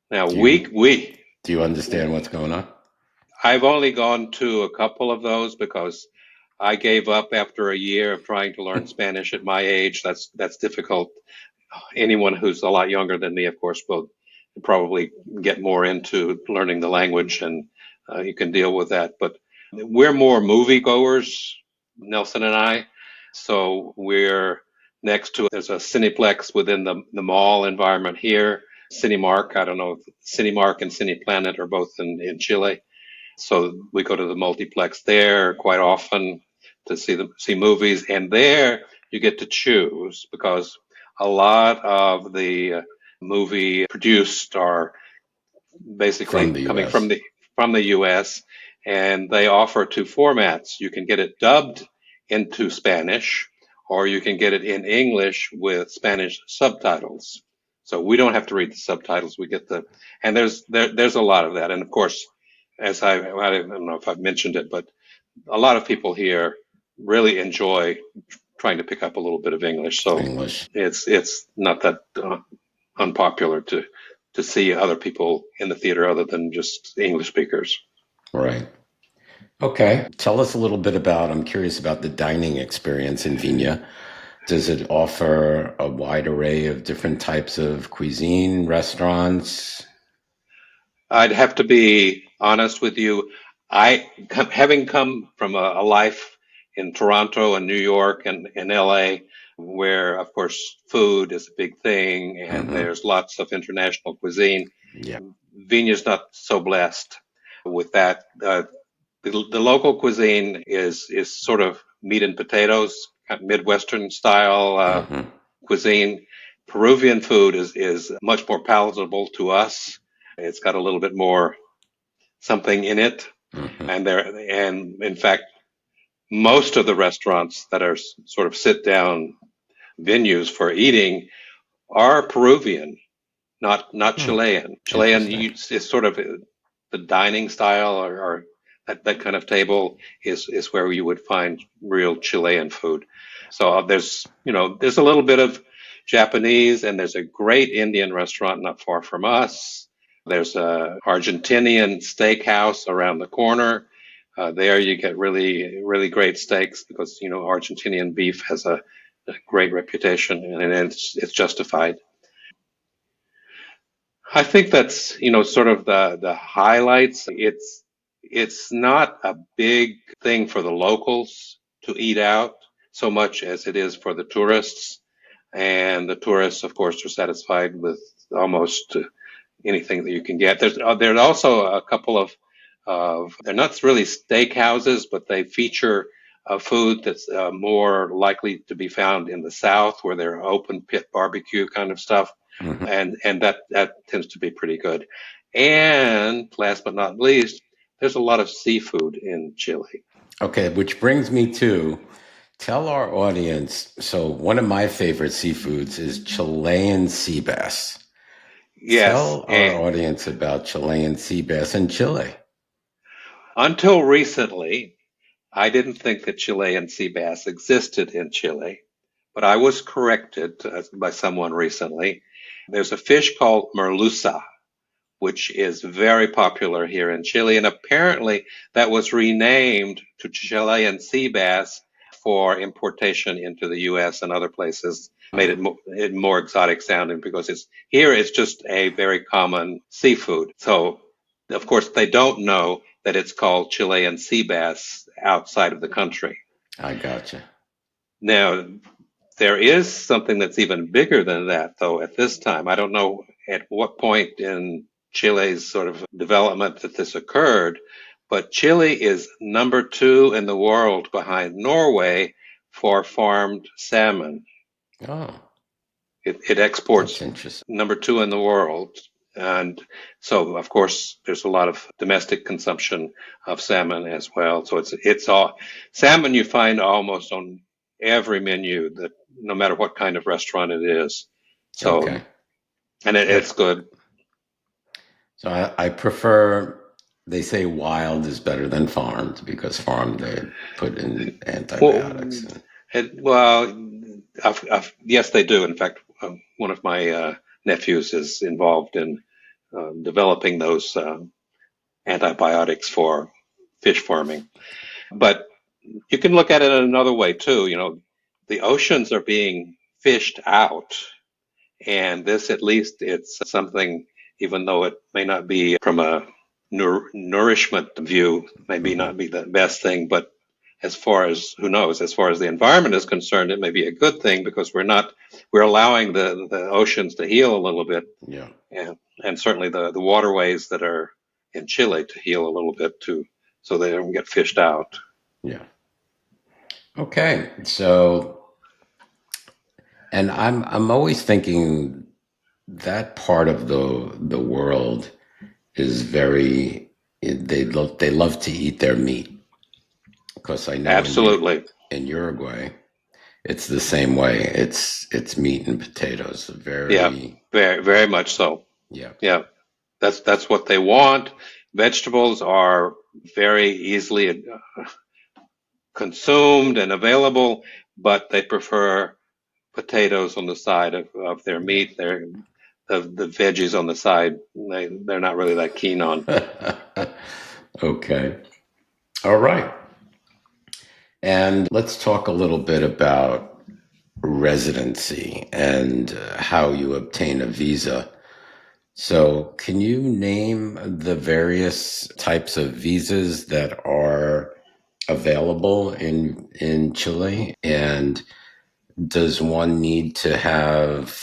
Now Do you we do you understand what's going on? I've only gone to a couple of those because I gave up after a year of trying to learn Spanish at my age. That's difficult. Anyone who's a lot younger than me, of course, will probably get more into learning the language, and you can deal with that. But we're more moviegoers, Nelson and I. So we're next to there's a Cineplex within the mall environment here. Cinemark, I don't know, if Cinemark and Cineplanet are both in Chile. So we go to the multiplex there quite often to see movies, and there you get to choose because a lot of the movie produced are basically From the coming US. from the U.S. and they offer two formats. You can get it dubbed into Spanish, or you can get it in English with Spanish subtitles. So we don't have to read the subtitles. We get and there's a lot of that. And of course, I don't know if I've mentioned it, but a lot of people here really enjoy trying to pick up a little bit of English. So English. it's not that unpopular to see other people in the theater other than just English speakers. Right. Okay. Tell us a little bit about, I'm curious about the dining experience in Viña. Does it offer a wide array of different types of cuisine, restaurants? I'd have to be honest with you. Having come from a life in Toronto and New York and LA, where of course food is a big thing and Mm-hmm. there's lots of international cuisine, Yeah. Vigna's not so blessed with that. The local cuisine is sort of meat and potatoes, kind of Midwestern style Mm-hmm. cuisine. Peruvian food is much more palatable to us. It's got a little bit more something in it, Mm-hmm. and in fact, most of the restaurants that are sort of sit down venues for eating are Peruvian, not Hmm. Chilean. Chilean Interesting. is sort of the dining style, or that kind of table is where you would find real Chilean food. So there's a little bit of Japanese, and there's a great Indian restaurant not far from us. There's a Argentinian steakhouse around the corner. There you get really, really great steaks because, Argentinian beef has a great reputation, and it's justified. I think that's, sort of the highlights. It's not a big thing for the locals to eat out so much as it is for the tourists. And the tourists, of course, are satisfied with almost anything that you can get. There's also a couple of they're not really steakhouses, but they feature food that's more likely to be found in the South, where they're open pit barbecue kind of stuff, Mm-hmm. and that tends to be pretty good. And last but not least, there's a lot of seafood in Chile. Okay, which brings me to tell our audience. So, one of my favorite seafoods is Chilean sea bass. Yes, Tell our and audience about Chilean sea bass in Chile. until recently, I didn't think that Chilean sea bass existed in Chile, but I was corrected by someone recently. There's a fish called merluza, which is very popular here in Chile, and apparently that was renamed to Chilean sea bass for importation into the U.S. and other places, made Uh, it more exotic sounding because it's just a very common seafood. So, of course, they don't know that it's called Chilean sea bass outside of the country. I gotcha. Now, there is something that's even bigger than that, though, at this time. I don't know at what point in Chile's sort of development that this occurred, but Chile is number two in the world behind Norway for farmed salmon. Oh, It that's exports interesting. number two in the world. And so, of course, there's a lot of domestic consumption of salmon as well. So it's all salmon you find almost on every menu, that no matter what kind of restaurant it is. So, Okay. and Yeah. it's good. So I prefer, they say wild is better than farmed because farmed they put in antibiotics. Well, yes, they do. In fact, one of my nephews is involved in developing those antibiotics for fish farming. But you can look at it another way too. The oceans are being fished out, and this, at least, it's something, even though it may not be from a nourishment view, maybe Hmm. not be the best thing, but as far as, who knows, as far as the environment is concerned, it may be a good thing because we're allowing the oceans to heal a little bit, Yeah. and certainly the waterways that are in Chile to heal a little bit too, so they don't get fished out. Yeah. Okay. So, and I'm always thinking that part of the world is very, they love to eat their meat because I know Absolutely. in Uruguay it's the same way. It's meat and potatoes. Yeah, Very, very, very much so. yeah. Yeah, that's what they want. Vegetables are very easily consumed and available, but they prefer potatoes on the side of their meat. The veggies on the side, they're not really that keen on. Okay. All right. And let's talk a little bit about residency and how you obtain a visa. So, can you name the various types of visas that are available in Chile? And does one need to have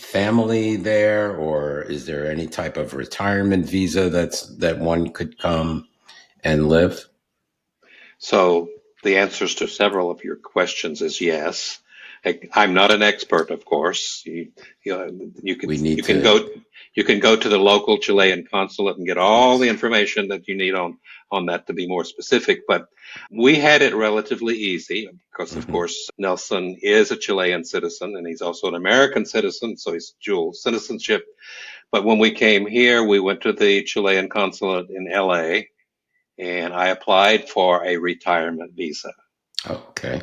family there, or is there any type of retirement visa that one could come and live? So the answers to several of your questions is yes. I'm not an expert, of course. You know, We need you can to. go to the local Chilean consulate and get all the Yes. information that you need on that to be more specific. But we had it relatively easy because, of Hmm. course, Nelson is a Chilean citizen and he's also an American citizen, so he's dual citizenship. But when we came here, we went to the Chilean consulate in LA and I applied for a retirement visa. Okay.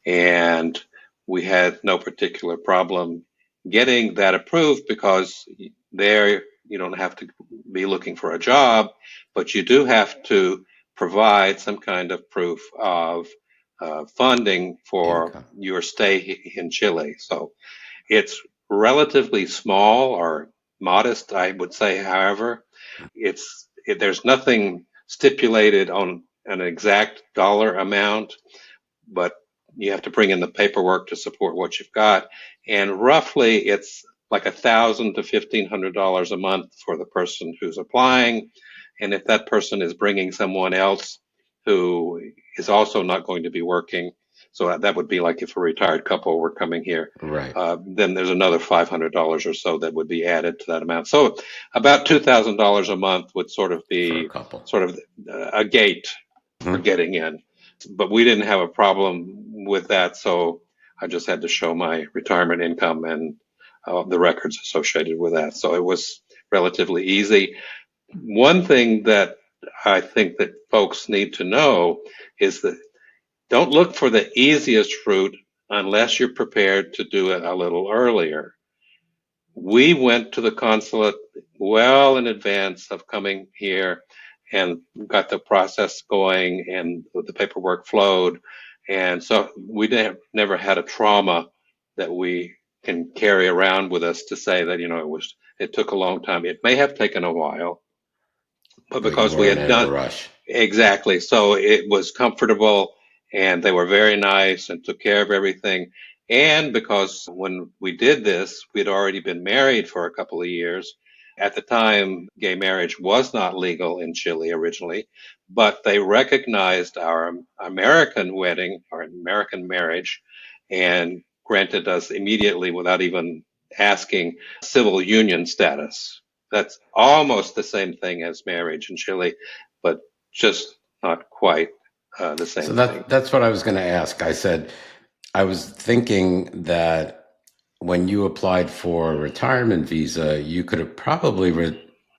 And we had no particular problem getting that approved because there you don't have to be looking for a job, but you do have to provide some kind of proof of funding for Income. your stay in Chile. So it's relatively small or modest, I would say. However, there's nothing stipulated on an exact dollar amount, but you have to bring in the paperwork to support what you've got. And roughly, it's like $1,000 to $1,500 a month for the person who's applying. And if that person is bringing someone else who is also not going to be working, so that would be like if a retired couple were coming here, Right. then there's another $500 or so that would be added to that amount. So about $2,000 a month would sort of For a be couple. sort of a gate for Mhm. getting in. But we didn't have a problem with that, so I just had to show my retirement income and the records associated with that. So it was relatively easy. One thing that I think that folks need to know is that don't look for the easiest route unless you're prepared to do it a little earlier. We went to the consulate well in advance of coming here and got the process going and the paperwork flowed. And so we never had a trauma that we can carry around with us to say that, it took a long time. It may have taken a while, but But you because we weren't had in a done rush. exactly, so it was comfortable and they were very nice and took care of everything. And because when we did this, we'd already been married for a couple of years. At the time, gay marriage was not legal in Chile originally, but they recognized our American wedding, our American marriage, and granted us immediately without even asking civil union status. That's almost the same thing as marriage in Chile, but just not quite the So same thing. that's what I was going to ask. I said I was thinking that when you applied for a retirement visa, you could have probably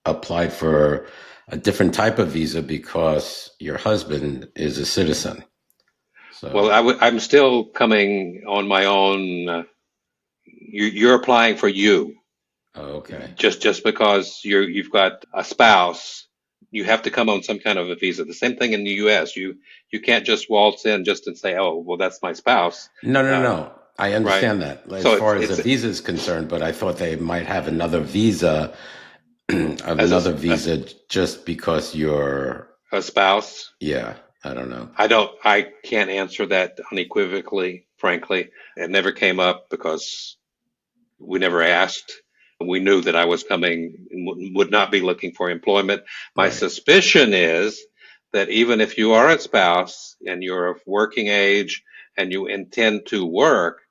applied for a different type of visa because your husband is a citizen. Well, So, I'm still coming on my own. You're applying for you. okay. Just because you've got a spouse, you have to come on some kind of a visa. The same thing in the U.S. You can't just waltz in just and say, "Oh, well, that's my spouse," No, no, uh, no. I right? understand that as So far as the it's visa is concerned, but I thought they might have another visa, as another visa just because you're, a spouse. yeah, I don't know. I can't answer that unequivocally, frankly. It never came up because we never asked. We knew that I was coming and would not be looking for employment. My Right, suspicion is that even if you are a spouse and you're of working age and you intend to work,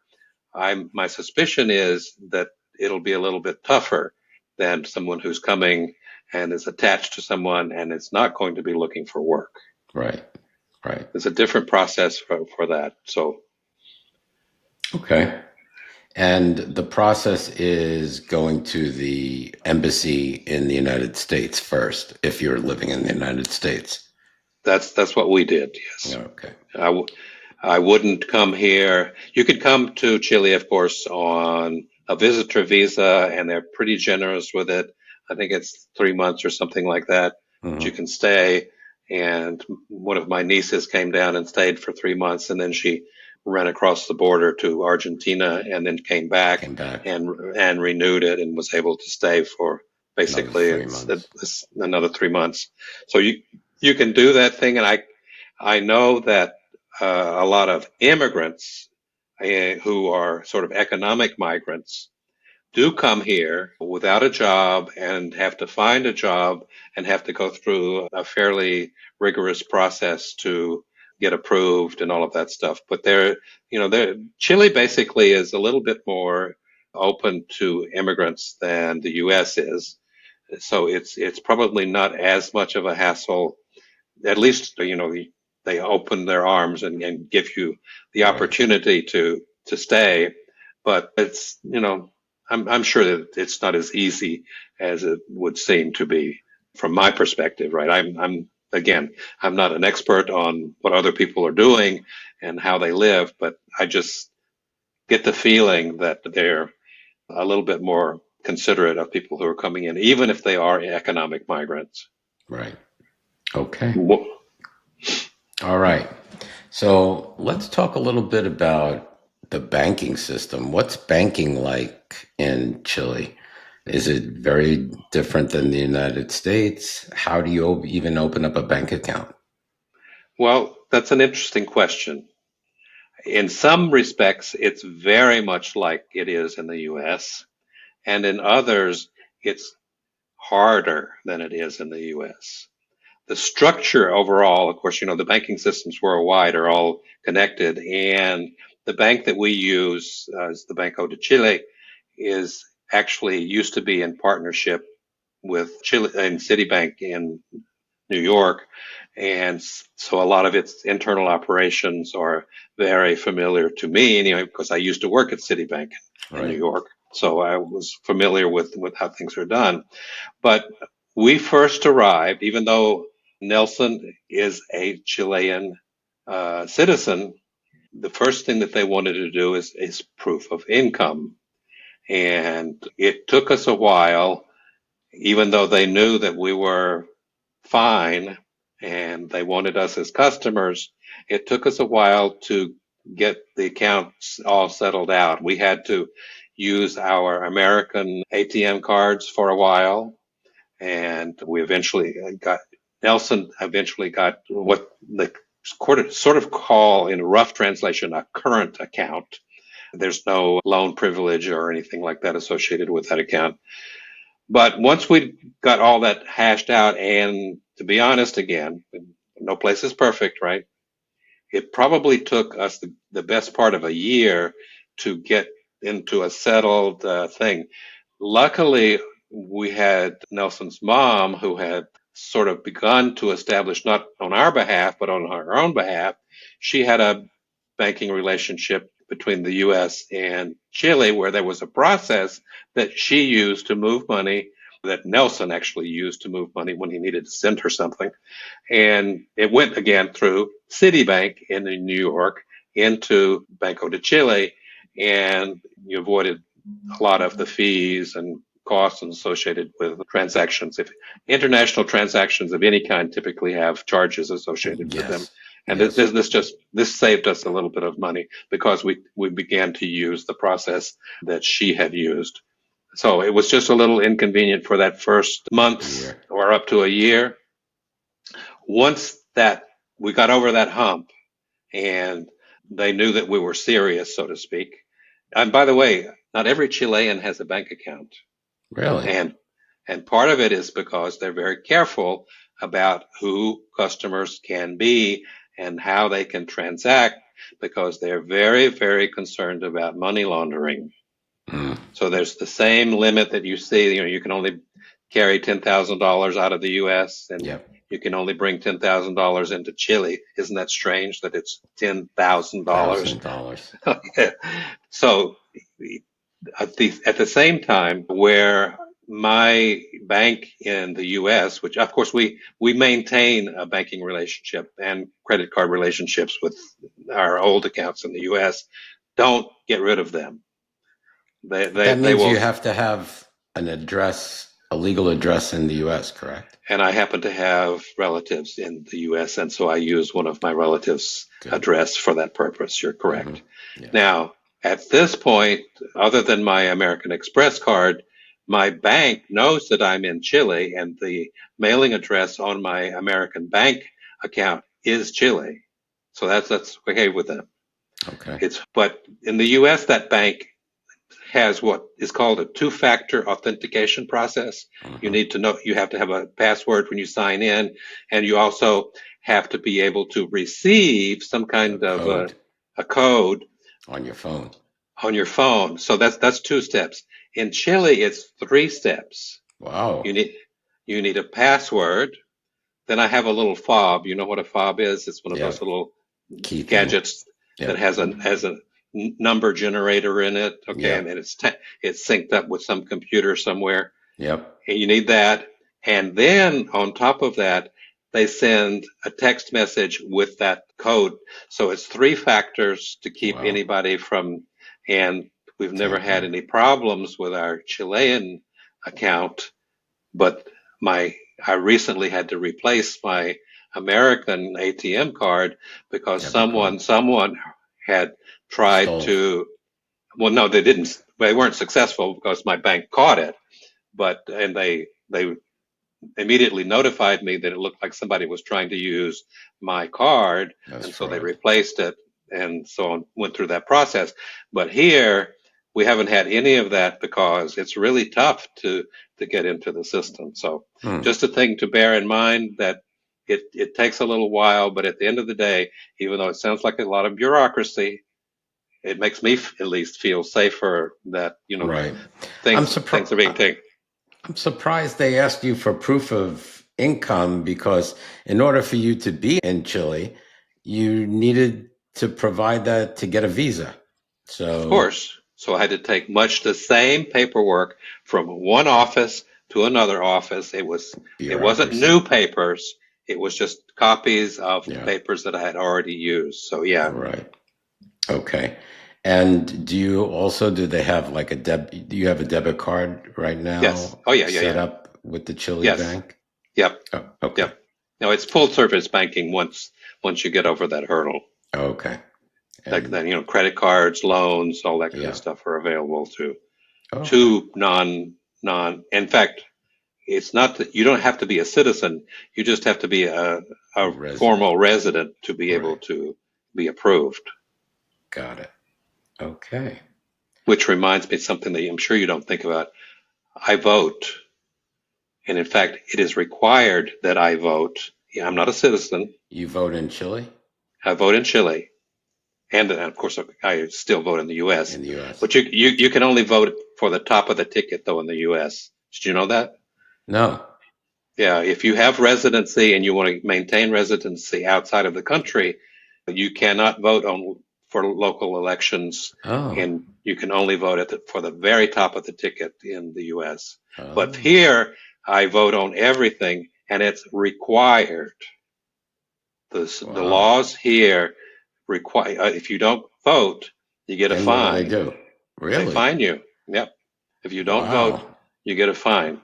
my suspicion is that it'll be a little bit tougher than someone who's coming and is attached to someone and is not going to be looking for work. right, right. There's a different process for that. So Okay. And the process is going to the embassy in the United States first, if you're living in the United States. that's what we did. Yes. Okay. I, I wouldn't come here. You could come to Chile, of course, on a visitor visa, and they're pretty generous with it. I think it's 3 months or something like that that you Hmm. can stay. And one of my nieces came down and stayed for 3 months, and then she ran across the border to Argentina and then came back Came back and renewed it and was able to stay for another basically 3 months. it's another 3 months. So you can do that thing, and I know that a lot of immigrants who are sort of economic migrants do come here without a job and have to find a job and have to go through a fairly rigorous process to get approved and all of that stuff. But Chile basically is a little bit more open to immigrants than the U.S. is. So it's probably not as much of a hassle. At least they open their arms and give you the Right. opportunity to stay. But I'm sure that it's not as easy as it would seem to be from my perspective, right? I'm not an expert on what other people are doing and how they live, but I just get the feeling that they're a little bit more considerate of people who are coming in, even if they are economic migrants. Right. Okay. Wh- All right. So let's talk a little bit about the banking system. What's banking like in Chile? Is it very different than the United States? How do you even open up a bank account? Well, that's an interesting question. In some respects, it's very much like it is in the US, and in others, it's harder than it is in the US. The structure overall, of course, the banking systems worldwide are all connected, and the bank that we use, is the Banco de Chile, is actually used to be in partnership with Chile and Citibank in New York. And so a lot of its internal operations are very familiar to me, because I used to work at Citibank in New Right. York. So I was familiar with how things are done. But we first arrived, even though Nelson is a Chilean citizen, the first thing that they wanted to do is proof of income. And it took us a while, even though they knew that we were fine and they wanted us as customers. It took us a while to get the accounts all settled out. We had to use our American ATM cards for a while, and we eventually got Nelson eventually got what the sort of call, in a rough translation, a current account. There's no loan privilege or anything like that associated with that account. But once we got all that hashed out, and to be honest, again, no place is perfect, right? It probably took us the best part of a year to get into a settled thing. Luckily, we had Nelson's mom, who had sort of begun to establish, not on our behalf, but on her own behalf. She had a banking relationship between the U.S. and Chile, where there was a process that she used to move money, that Nelson actually used to move money when he needed to send her something. And it went again through Citibank in New York into Banco de Chile, and you avoided a lot of the fees and costs associated with transactions. If international transactions of any kind typically have charges associated with them, Yes. and Yes. this saved us a little bit of money because we began to use the process that she had used. So it was just a little inconvenient for that first month Year. or up to a year. Once that we got over that hump and they knew that we were serious, so to speak. And by the way, not every Chilean has a bank account. Really? And and part of it is because they're very careful about who customers can be and how they can transact, because they're very, very concerned about money laundering. Mm. So there's the same limit that you see, you can only carry $10,000 out of the US, and Yep. you can only bring $10,000 into Chile. Isn't that strange that it's $10,000? $1,000. So at the same time, where my bank in the US, which of course we maintain a banking relationship and credit card relationships with our old accounts in the U.S., don't get rid of them. That They means will. you have to have an address, a legal address in the U.S., correct? And I happen to have relatives in the U.S., and so I use one of my relatives' Good. address for that purpose. You're correct. Yeah. Now, at this point, other than my American Express card, my bank knows that I'm in Chile, and the mailing address on my American bank account is Chile. So that's okay with them. Okay. But in the U.S., that bank has what is called a two-factor authentication process. You need to know, you have to have a password when you sign in, and you also have to be able to receive some kind of a code on your phone. On your phone. So that's two steps. In Chile, it's three steps. Wow. You need a password. Then I have a little fob. You know what a fob is? It's one of those little key gadgets that has a number generator in it. Okay, and then it's synced up with some computer somewhere. Yep. And you need that. And then on top of that, they send a text message with that code. So it's three factors to keep anybody from, and we've never had any problems with our Chilean account, but I recently had to replace my American ATM card because someone had tried to, well, no, they didn't. They weren't successful because my bank caught it, and they immediately notified me that it looked like somebody was trying to use my card, and so they replaced it, and so on, went through that process. But here, we haven't had any of that because it's really tough to get into the system. So just a thing to bear in mind that it takes a little while, but at the end of the day, even though it sounds like a lot of bureaucracy, it makes me at least feel safer that, things are being taken. I'm surprised they asked you for proof of income because in order for you to be in Chile, you needed to provide that to get a visa. So, of course. So I had to take much the same paperwork from one office to another office. It wasn't new papers. It was just copies of papers that I had already used. So Right. Okay. And do they have like do you have a debit card right now? Yes. Oh yeah, set up with the Chile bank? Yep. Oh, okay. Yep. No, it's full service banking once you get over that hurdle. Okay. Like then, credit cards, loans, all that kind of stuff are available to non. In fact, it's not that you don't have to be a citizen. You just have to be a formal resident to be able to be approved. Got it. Okay. Which reminds me of something that I'm sure you don't think about. I vote. And in fact, it is required that I vote. Yeah, I'm not a citizen. You vote in Chile? I vote in Chile. And of course, I still vote in the U.S. In the U.S. But you can only vote for the top of the ticket, though, in the U.S. Did you know that? No. Yeah, if you have residency and you want to maintain residency outside of the country, you cannot vote for local elections, and you can only vote for the very top of the ticket in the U.S. But here, I vote on everything, and it's required. The laws here require, if you don't vote, you get a fine. What do they do? Really? They fine you. Yep. If you don't vote, you get a fine.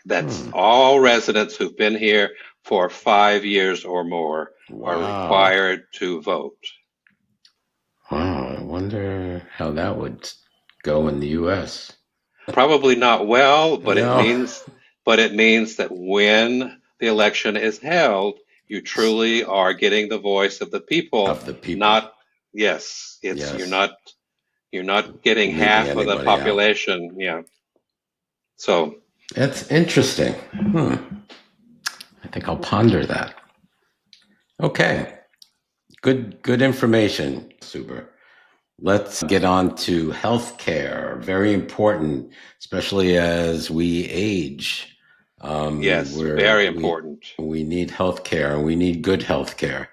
That's all residents who've been here for 5 years or more are required to vote. Wow, I wonder how that would go in the U.S. Probably not well, but it means that when the election is held, you truly are getting the voice of the people. You're not getting half of the population. Out. Yeah. So that's interesting. I think I'll ponder that. Okay. Good information, Super. Let's get on to healthcare. Very important, especially as we age. Yes, very important. We need healthcare, and we need good healthcare.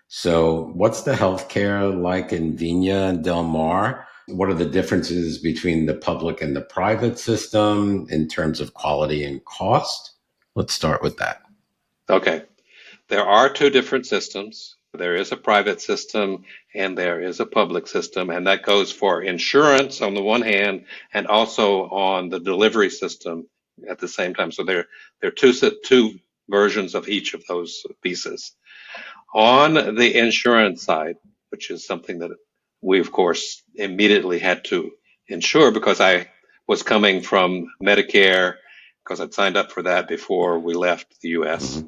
So what's the healthcare like in Viña del Mar? What are the differences between the public and the private system in terms of quality and cost? Let's start with that. Okay. There are two different systems. There is a private system and there is a public system, and that goes for insurance on the one hand and also on the delivery system at the same time. So there are two versions of each of those pieces. On the insurance side, which is something that we, of course, immediately had to insure because I was coming from Medicare because I'd signed up for that before we left the US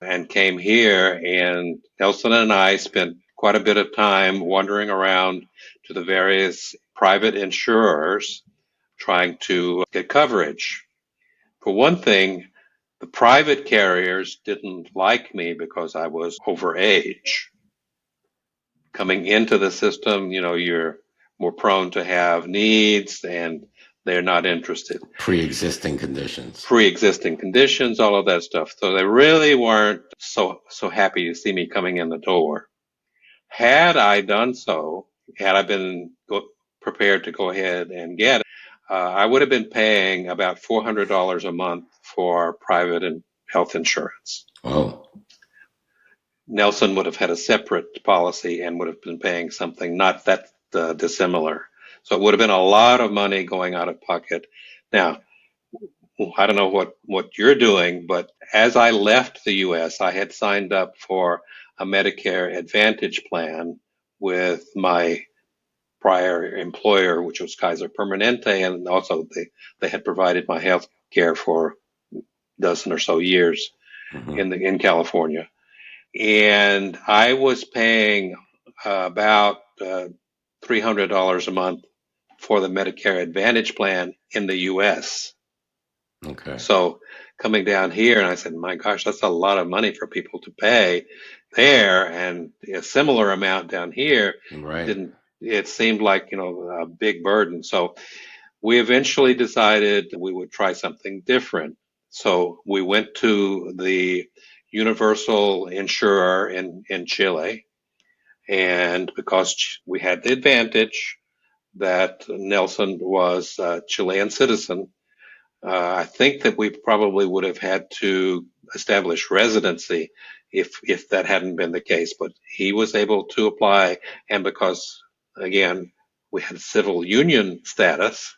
and came here. And Nelson and I spent quite a bit of time wandering around to the various private insurers trying to get coverage. For one thing, the private carriers didn't like me because I was over age. Coming into the system, you're more prone to have needs and they're not interested. Pre-existing conditions. Pre-existing conditions, all of that stuff. So they really weren't so happy to see me coming in the door. Had I done so, had I been prepared to go ahead and get it, I would have been paying about $400 a month for private and health insurance. Oh. Nelson would have had a separate policy and would have been paying something not that dissimilar. So it would have been a lot of money going out of pocket. Now, I don't know what you're doing, but as I left the U.S., I had signed up for a Medicare Advantage plan with my prior employer, which was Kaiser Permanente, and also they had provided my health care for a dozen or so years in California. And I was paying about $300 a month for the Medicare Advantage plan in the U.S. Okay. So coming down here, and I said, my gosh, that's a lot of money for people to pay there, and a similar amount down here. Right. It seemed like, a big burden. So we eventually decided we would try something different. So we went to the universal insurer in Chile. And because we had the advantage that Nelson was a Chilean citizen, I think that we probably would have had to establish residency if that hadn't been the case. But he was able to apply, and because, again, we had civil union status,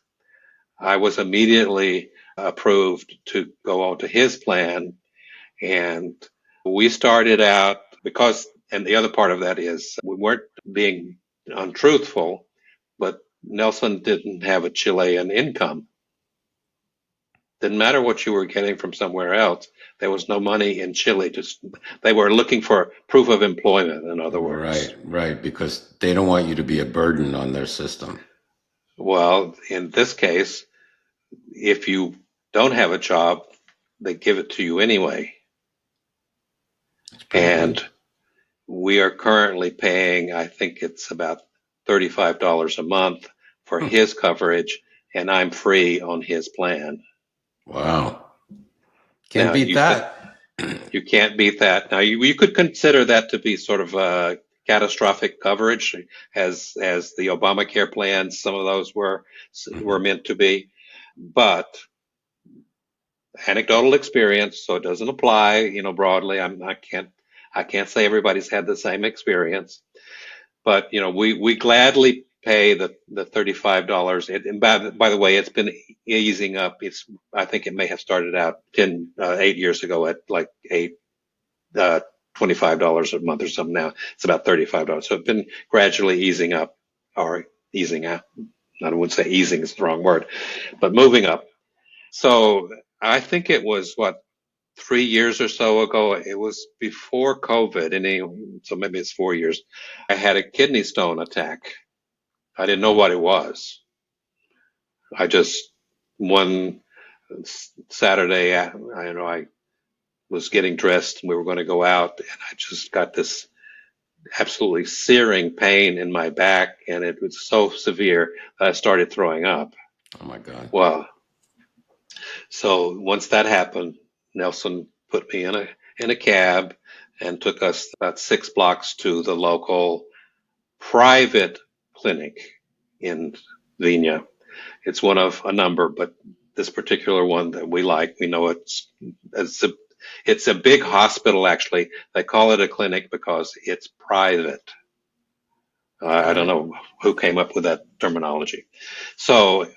I was immediately approved to go on to his plan. And we started out and the other part of that is we weren't being untruthful, but Nelson didn't have a Chilean income. Didn't matter what you were getting from somewhere else. There was no money in Chile. They were looking for proof of employment, in other words. Right, because they don't want you to be a burden on their system. Well, in this case, if you don't have a job, they give it to you anyway. And we are currently paying, I think it's about $35 a month for his coverage, and I'm free on his plan. Wow. Can't beat that. You can't beat that. Now, you could consider that to be sort of a catastrophic coverage, as the Obamacare plans, some of those were meant to be. But anecdotal experience, so it doesn't apply, broadly. I can't say everybody's had the same experience, but we gladly pay the $35. And by the way, it's been easing up. I think it may have started out 8 years ago at like $25 a month or something. Now it's about $35. So it's been gradually easing up, or easing out. I wouldn't say easing is the wrong word, but moving up. So I think it was 3 years or so ago. It was before COVID, so maybe it's 4 years. I had a kidney stone attack. I didn't know what it was. I just, one Saturday, I was getting dressed and we were going to go out, and I just got this absolutely searing pain in my back, and it was so severe that I started throwing up. Oh my God. Well, so once that happened, Nelson put me in a cab and took us about 6 blocks to the local private clinic in Viña. It's one of a number, but this particular one that we like, we know it's It's a big hospital, actually. They call it a clinic because it's private. I don't Right. know who came up with that terminology. So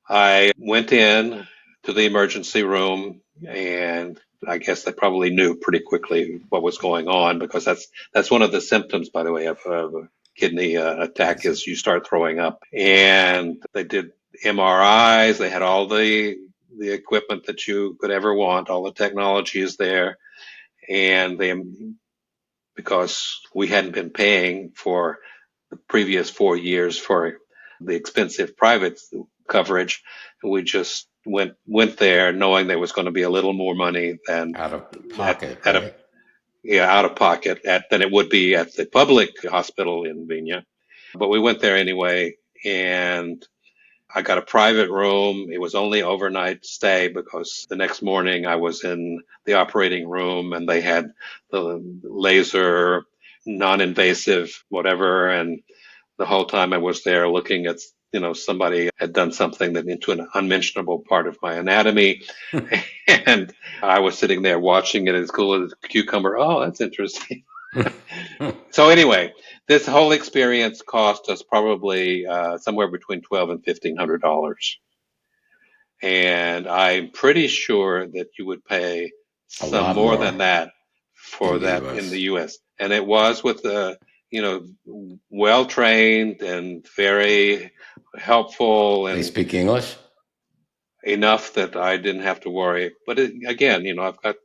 I went in to the emergency room, and I guess they probably knew pretty quickly what was going on, because that's one of the symptoms, by the way, of a kidney attack, Is it? is you start throwing up. And they did MRIs. They had all the equipment that you could ever want. All the technology is there, and they, because we hadn't been paying for the previous 4 years for the expensive private coverage, we just went there knowing there was going to be a little more money than Out of at, pocket, at a right? yeah, out of pocket than it would be at the public hospital in Viña. But we went there anyway, and I got a private room. It was only overnight stay because the next morning I was in the operating room, and they had the laser, non-invasive, whatever. And the whole time I was there looking at, somebody had done something that into an unmentionable part of my anatomy. And I was sitting there watching it as cool as a cucumber. Oh, that's interesting. So anyway, this whole experience cost us probably somewhere between $1,200 and $1,500, and I'm pretty sure that you would pay A some lot more more than that in for the that in the U.S. U.S. And it was with the well trained and very helpful, They and speak English? enough that I didn't have to worry. But again, I've got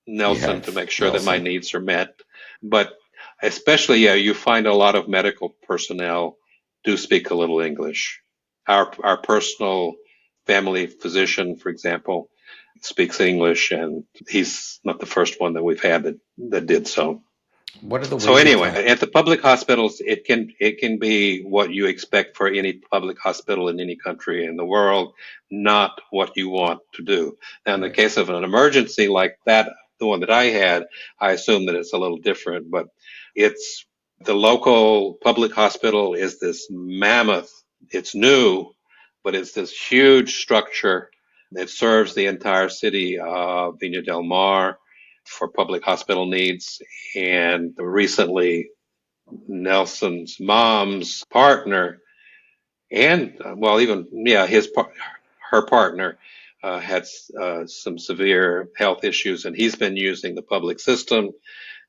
You Nelson to have make sure that my Nelson? needs are met. But especially, yeah, you find a lot of medical personnel do speak a little English. Our personal family physician, for example, speaks English, and he's not the first one that we've had that did so. What are the So waiting anyway, times? at the public hospitals, it can be what you expect for any public hospital in any country in the world, not what you want to do. Now, in the Right. case of an emergency like that, the one that I had, I assume that it's a little different, but it's the local public hospital is this mammoth. It's new, but it's this huge structure that serves the entire city of Viña del Mar for public hospital needs. And recently, Nelson's mom's partner, and well, even her partner had some severe health issues, and he's been using the public system,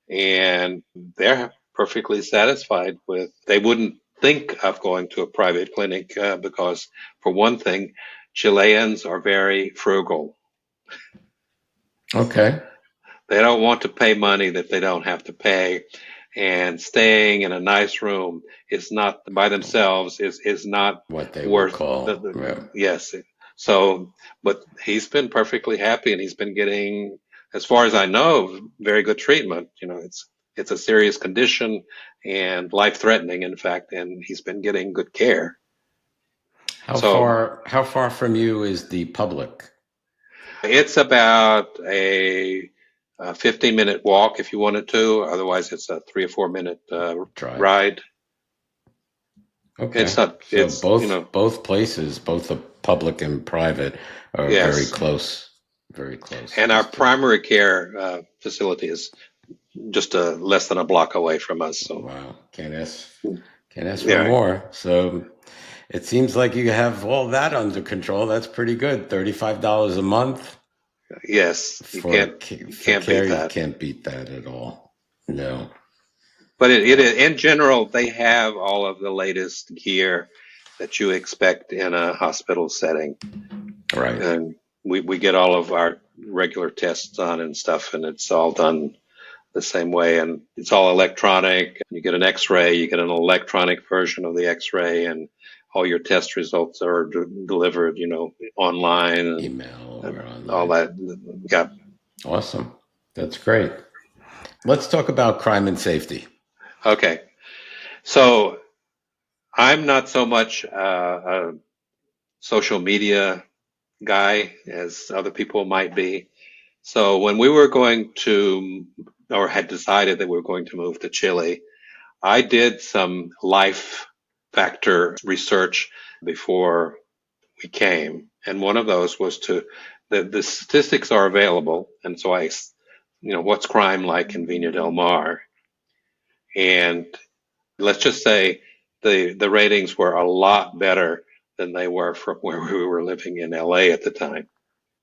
and they're perfectly satisfied with. They wouldn't think of going to a private clinic because, for one thing, Chileans are very frugal. Okay. They don't want to pay money that they don't have to pay. And staying in a nice room is not by themselves is not What they would worth call, yeah. yes. So, but he's been perfectly happy, and he's been getting, as far as I know, very good treatment. It's a serious condition and life threatening, in fact, and he's been getting good care. How So far from you is the public? it's about a 15-minute walk if you wanted to. Otherwise, it's a 3 or 4 minute Drive. ride. It's Okay. not. So It's both places, both the public and private, are very yes. close. Very close. And our Those two. primary care facility is just less than a block away from us. So Wow. Can't ask for yeah, more. So it seems like you have all that under control. That's pretty good. $35 a month yes, you for can't you for can't care. beat You that. can't beat that at all. No. But it Uh, in general, they have all of the latest gear that you expect in a hospital setting, right. and we get all of our regular tests done and stuff, and it's all done the same way, and it's all electronic. You get an X-ray, you get an electronic version of the X-ray, and all your test results are delivered, online, Email and or all online. that. Yeah. Awesome. That's great. Let's talk about crime and safety. Okay. So I'm not so much a social media guy as other people might be. So when we were going to, or had decided that we were going to move to Chile, I did some life factor research before we came. And one of those was the statistics are available. And so I what's crime like in Viña del Mar? And let's just say the ratings were a lot better than they were from where we were living in LA at the time.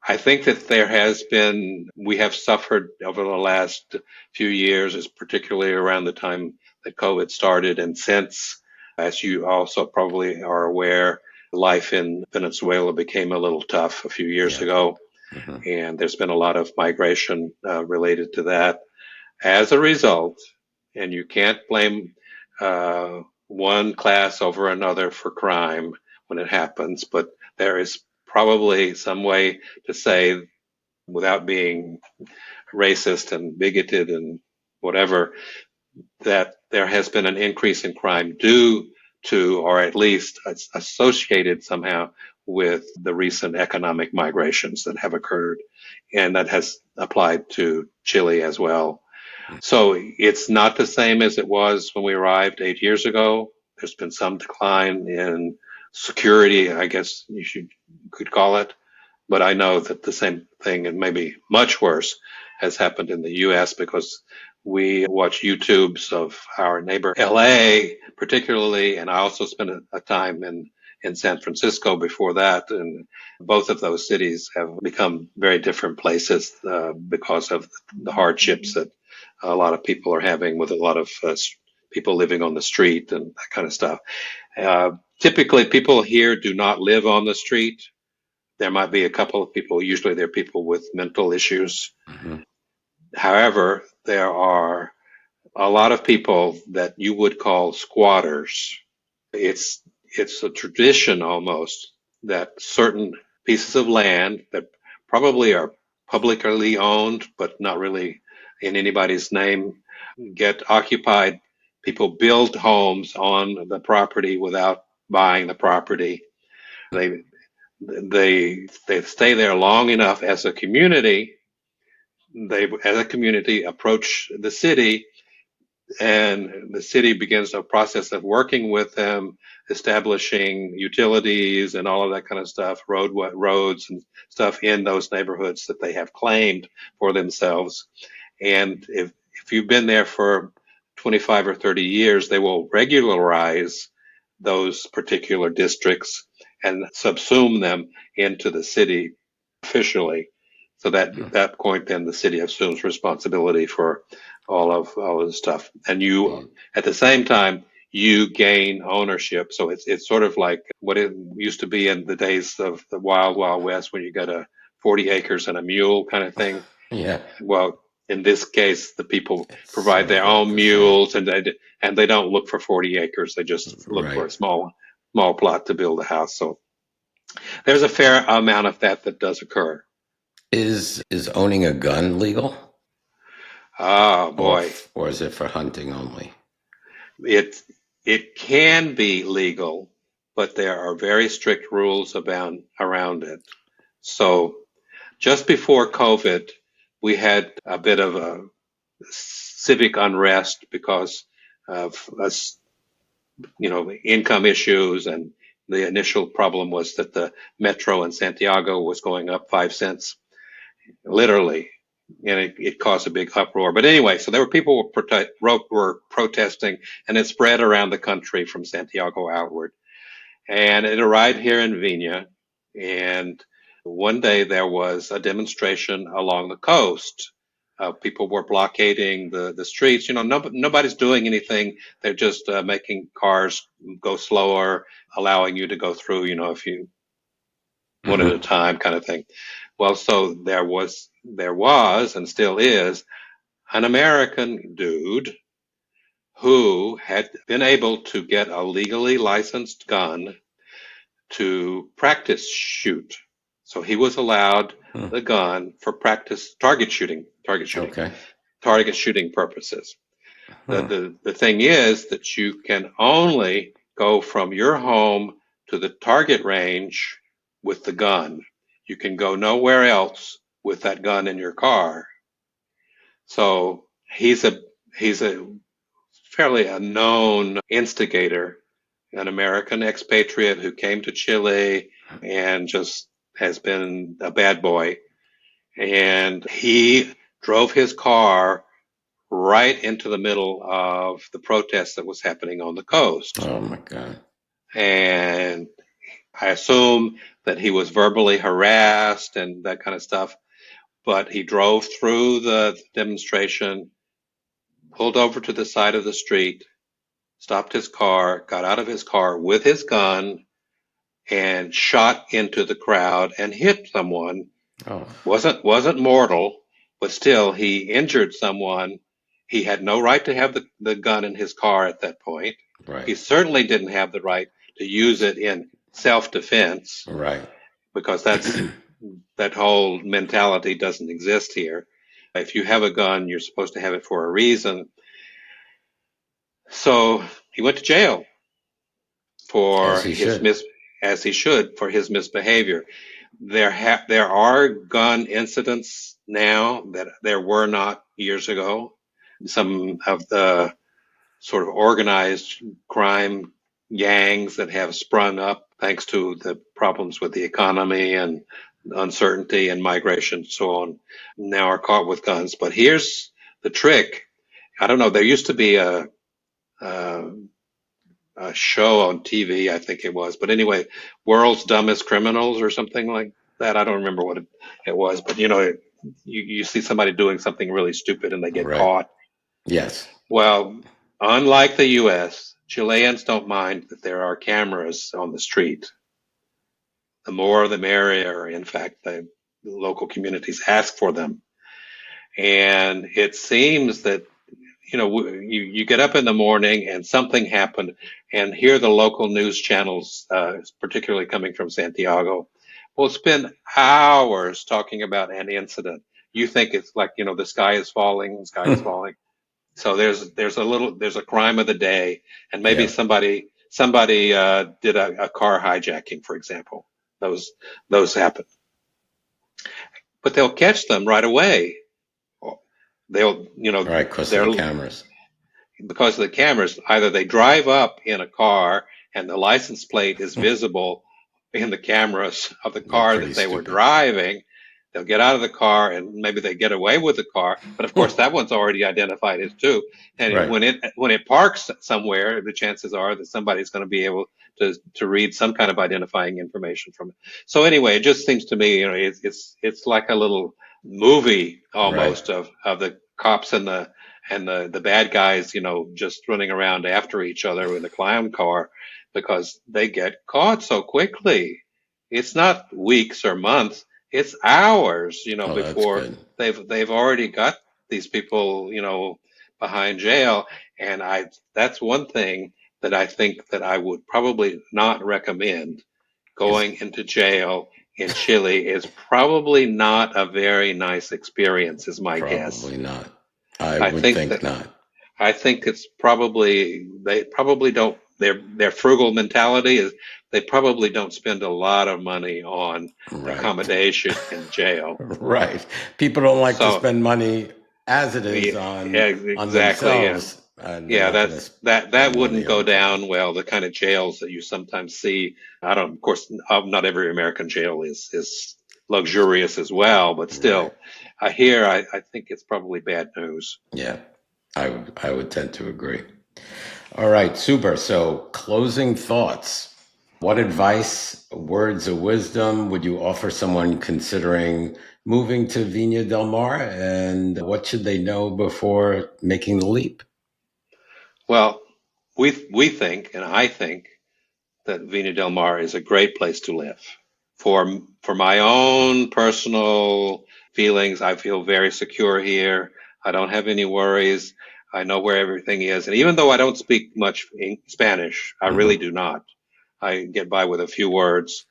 I think that we have suffered over the last few years, is particularly around the time that COVID started. And since, as you also probably are aware, life in Venezuela became a little tough a few years ago. Mm-hmm. And there's been a lot of migration related to that. As a result, and you can't blame one class over another for crime when it happens, but there is probably some way to say, without being racist and bigoted and whatever, that there has been an increase in crime due to, or at least associated somehow with, the recent economic migrations that have occurred. And that has applied to Chile as well. So it's not the same as it was when we arrived 8 years ago. There's been some decline in security, I guess could call it. But I know that the same thing, and maybe much worse, has happened in the U.S. because we watch YouTubes of our neighbor LA, particularly, and I also spent a time in San Francisco before that, and both of those cities have become very different places because of the hardships that a lot of people are having, with a lot of people living on the street and that kind of stuff. Typically, people here do not live on the street. There might be a couple of people, usually they're people with mental issues. Mm-hmm. However, there are a lot of people that you would call squatters. It's a tradition almost that certain pieces of land that probably are publicly owned, but not really in anybody's name, get occupied. People build homes on the property without buying the property. They stay there long enough as a community. They, as a community, approach the city, and the city begins a process of working with them, establishing utilities and all of that kind of stuff, roads and stuff in those neighborhoods that they have claimed for themselves. And if you've been there for 25 or 30 years, they will regularize those particular districts and subsume them into the city officially. So that at that point, then the city assumes responsibility for all of the stuff. And you, at the same time, you gain ownership. So it's sort of like what it used to be in the days of the Wild Wild West, when you got 40 acres and a mule kind of thing. Yeah. Well, in this case, the people provide their own mules, and they don't look for 40 acres. They just look for a small plot to build a house. So there's a fair amount of that does occur. Is owning a gun legal? Oh boy. Or is it for hunting only? It can be legal, but there are very strict rules around it. So just before COVID, we had a bit of a civic unrest because of income issues, and the initial problem was that the metro in Santiago was going up 5 cents, literally, and it caused a big uproar. But anyway, so there were people were protesting, and it spread around the country from Santiago outward, and it arrived here in Viña. And one day there was a demonstration along the coast. People were blockading the streets. Nobody's doing anything. They're just making cars go slower, allowing you to go through, if you one at a time, kind of thing. Well, so there was and still is an American dude who had been able to get a legally licensed gun to practice shoot. So he was allowed the gun for practice target shooting purposes. The thing is that you can only go from your home to the target range with the gun. You can go nowhere else with that gun in your car. So he's a fairly a known instigator, an American expatriate who came to Chile and just has been a bad boy. And he drove his car right into the middle of the protest that was happening on the coast. Oh my God. And I assume that he was verbally harassed and that kind of stuff, but he drove through the demonstration, pulled over to the side of the street, stopped his car, got out of his car with his gun, and shot into the crowd and hit someone. Oh, Wasn't mortal, but still he injured someone. He had no right to have the gun in his car at that point. right. He certainly didn't have the right to use it in self-defense, Right. because that whole mentality doesn't exist here. If you have a gun, you're supposed to have it for a reason. So he went to jail As for he should. as he should, for his misbehavior. There are gun incidents now that there were not years ago. Some of the sort of organized crime gangs that have sprung up thanks to the problems with the economy and uncertainty and migration and so on now are caught with guns. But here's the trick. I don't know. There used to be a, a show on TV, I think it was. But anyway, World's Dumbest Criminals or something like that. I don't remember what it was. But, you see somebody doing something really stupid and they get Right. caught. Yes. Well, unlike the U.S., Chileans don't mind that there are cameras on the street. The more the merrier. In fact, the local communities ask for them. And it seems that, you get up in the morning and something happened, and here the local news channels, particularly coming from Santiago, will spend hours talking about an incident. You think it's like, the sky is falling, the sky is falling. So there's a crime of the day, and maybe Yeah. somebody did a car hijacking, for example. Those happen, but they'll catch them right away. They'll Right. Because of they're the cameras. because of the cameras. Either they drive up in a car and the license plate is visible in the cameras of the They're car pretty that they were stupid. driving. They'll get out of the car and maybe they get away with the car, but of course that one's already identified as too. And Right. when it parks somewhere, the chances are that somebody's going to be able to read some kind of identifying information from it. So anyway, it just seems to me, it's like a little movie Right. almost of the cops and the bad guys, just running around after each other in a clown car because they get caught so quickly. It's not weeks or months. It's hours, Oh, that's before good. they've already got these people, behind jail. And that's one thing that I think that I would probably not recommend. Is Going into jail in Chile is probably not a very nice experience, is my guess. probably not. I I would think think that not. I think it's probably they probably don't their frugal mentality is they probably don't spend a lot of money on Right. accommodation in jail. Right. People don't like to So spend money as it is yeah, yeah, on exactly, yeah. themselves, and they're Yeah, not going to that spend money wouldn't go on jail. down well. The kind of jails that you sometimes see. I don't, of course, not every American jail is luxurious as well, but Right. still, I think it's probably bad news. Yeah. I would tend to agree. All right, super. So, closing thoughts. What advice, words of wisdom would you offer someone considering moving to Viña del Mar, and what should they know before making the leap? Well, we think, and I think that Viña del Mar is a great place to live. For my own personal feelings, I feel very secure here. I don't have any worries. I know where everything is, and even though I don't speak much Spanish, I really Hmm. do not. I get by with a few words.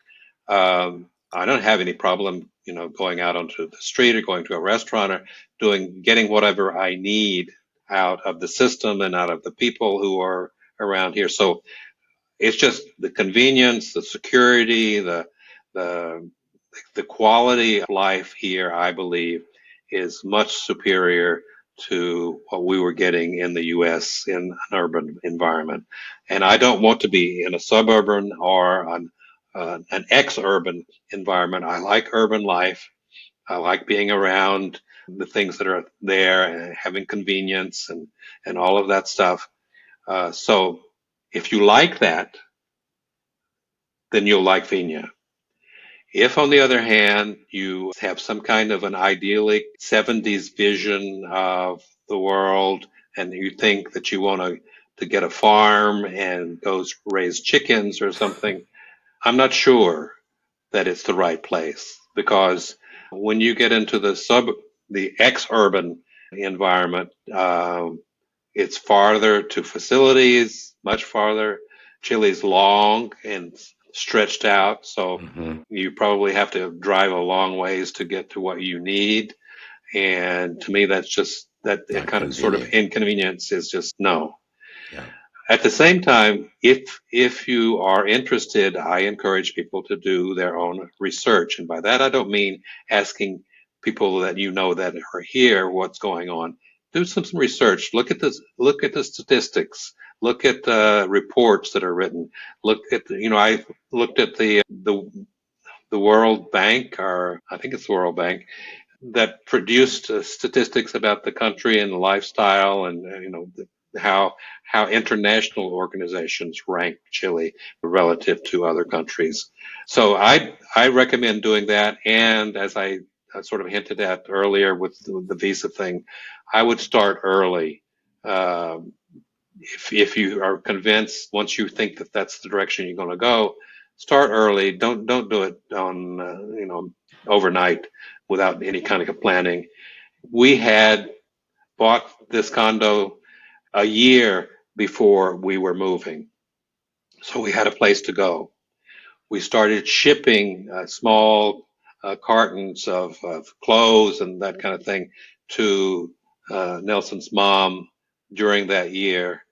I don't have any problem, going out onto the street or going to a restaurant or getting whatever I need out of the system and out of the people who are around here. So it's just the convenience, the security, the the quality of life here, I believe, is much superior to what we were getting in the U.S. in an urban environment. And I don't want to be in a suburban or an ex-urban environment. I like urban life. I like being around. the things that are there and having convenience and all of that stuff. So if you like that, then you'll like Viña. If, on the other hand, you have some kind of an idyllic 70s vision of the world and you think that you want to get a farm and go raise chickens or something, I'm not sure that it's the right place, because when you get into the ex-urban environment, it's farther to facilities, much farther. Chile's long and stretched out, so you probably have to drive a long ways to get to what you need. And to me, that's just that kind of sort of inconvenience is just no. Yeah. At the same time, if you are interested, I encourage people to do their own research. And by that, I don't mean asking people that you know that are here what's going on. Do some research. Look at the statistics. Look at the reports that are written. Look at I looked at the World Bank, or I think it's the World Bank, that produced statistics about the country and the lifestyle, and how international organizations rank Chile relative to other countries. So I recommend doing that. And as I sort of hinted at earlier with the visa thing, I would start early. If you are convinced, once you think that that's the direction you're going to go, start early. Don't do it on overnight without any kind of planning. We had bought this condo a year before we were moving, so we had a place to go. We started shipping small cartons of clothes and that kind of thing to Nelson's mom during that year.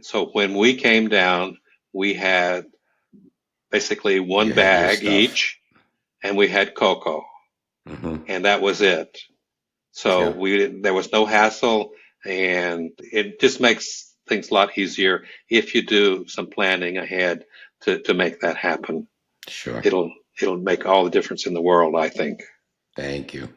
So when we came down, we had basically one bag each, and we had cocoa, and that was it. So there was no hassle, and it just makes things a lot easier if you do some planning ahead to make that happen. Sure. It'll make all the difference in the world, I think. Thank you.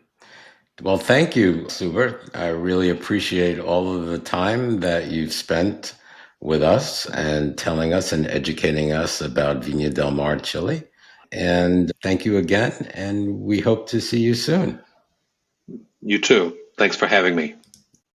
Well, thank you, Subert. I really appreciate all of the time that you've spent with us and telling us and educating us about Viña del Mar, Chile. And thank you again, and we hope to see you soon. You too. Thanks for having me.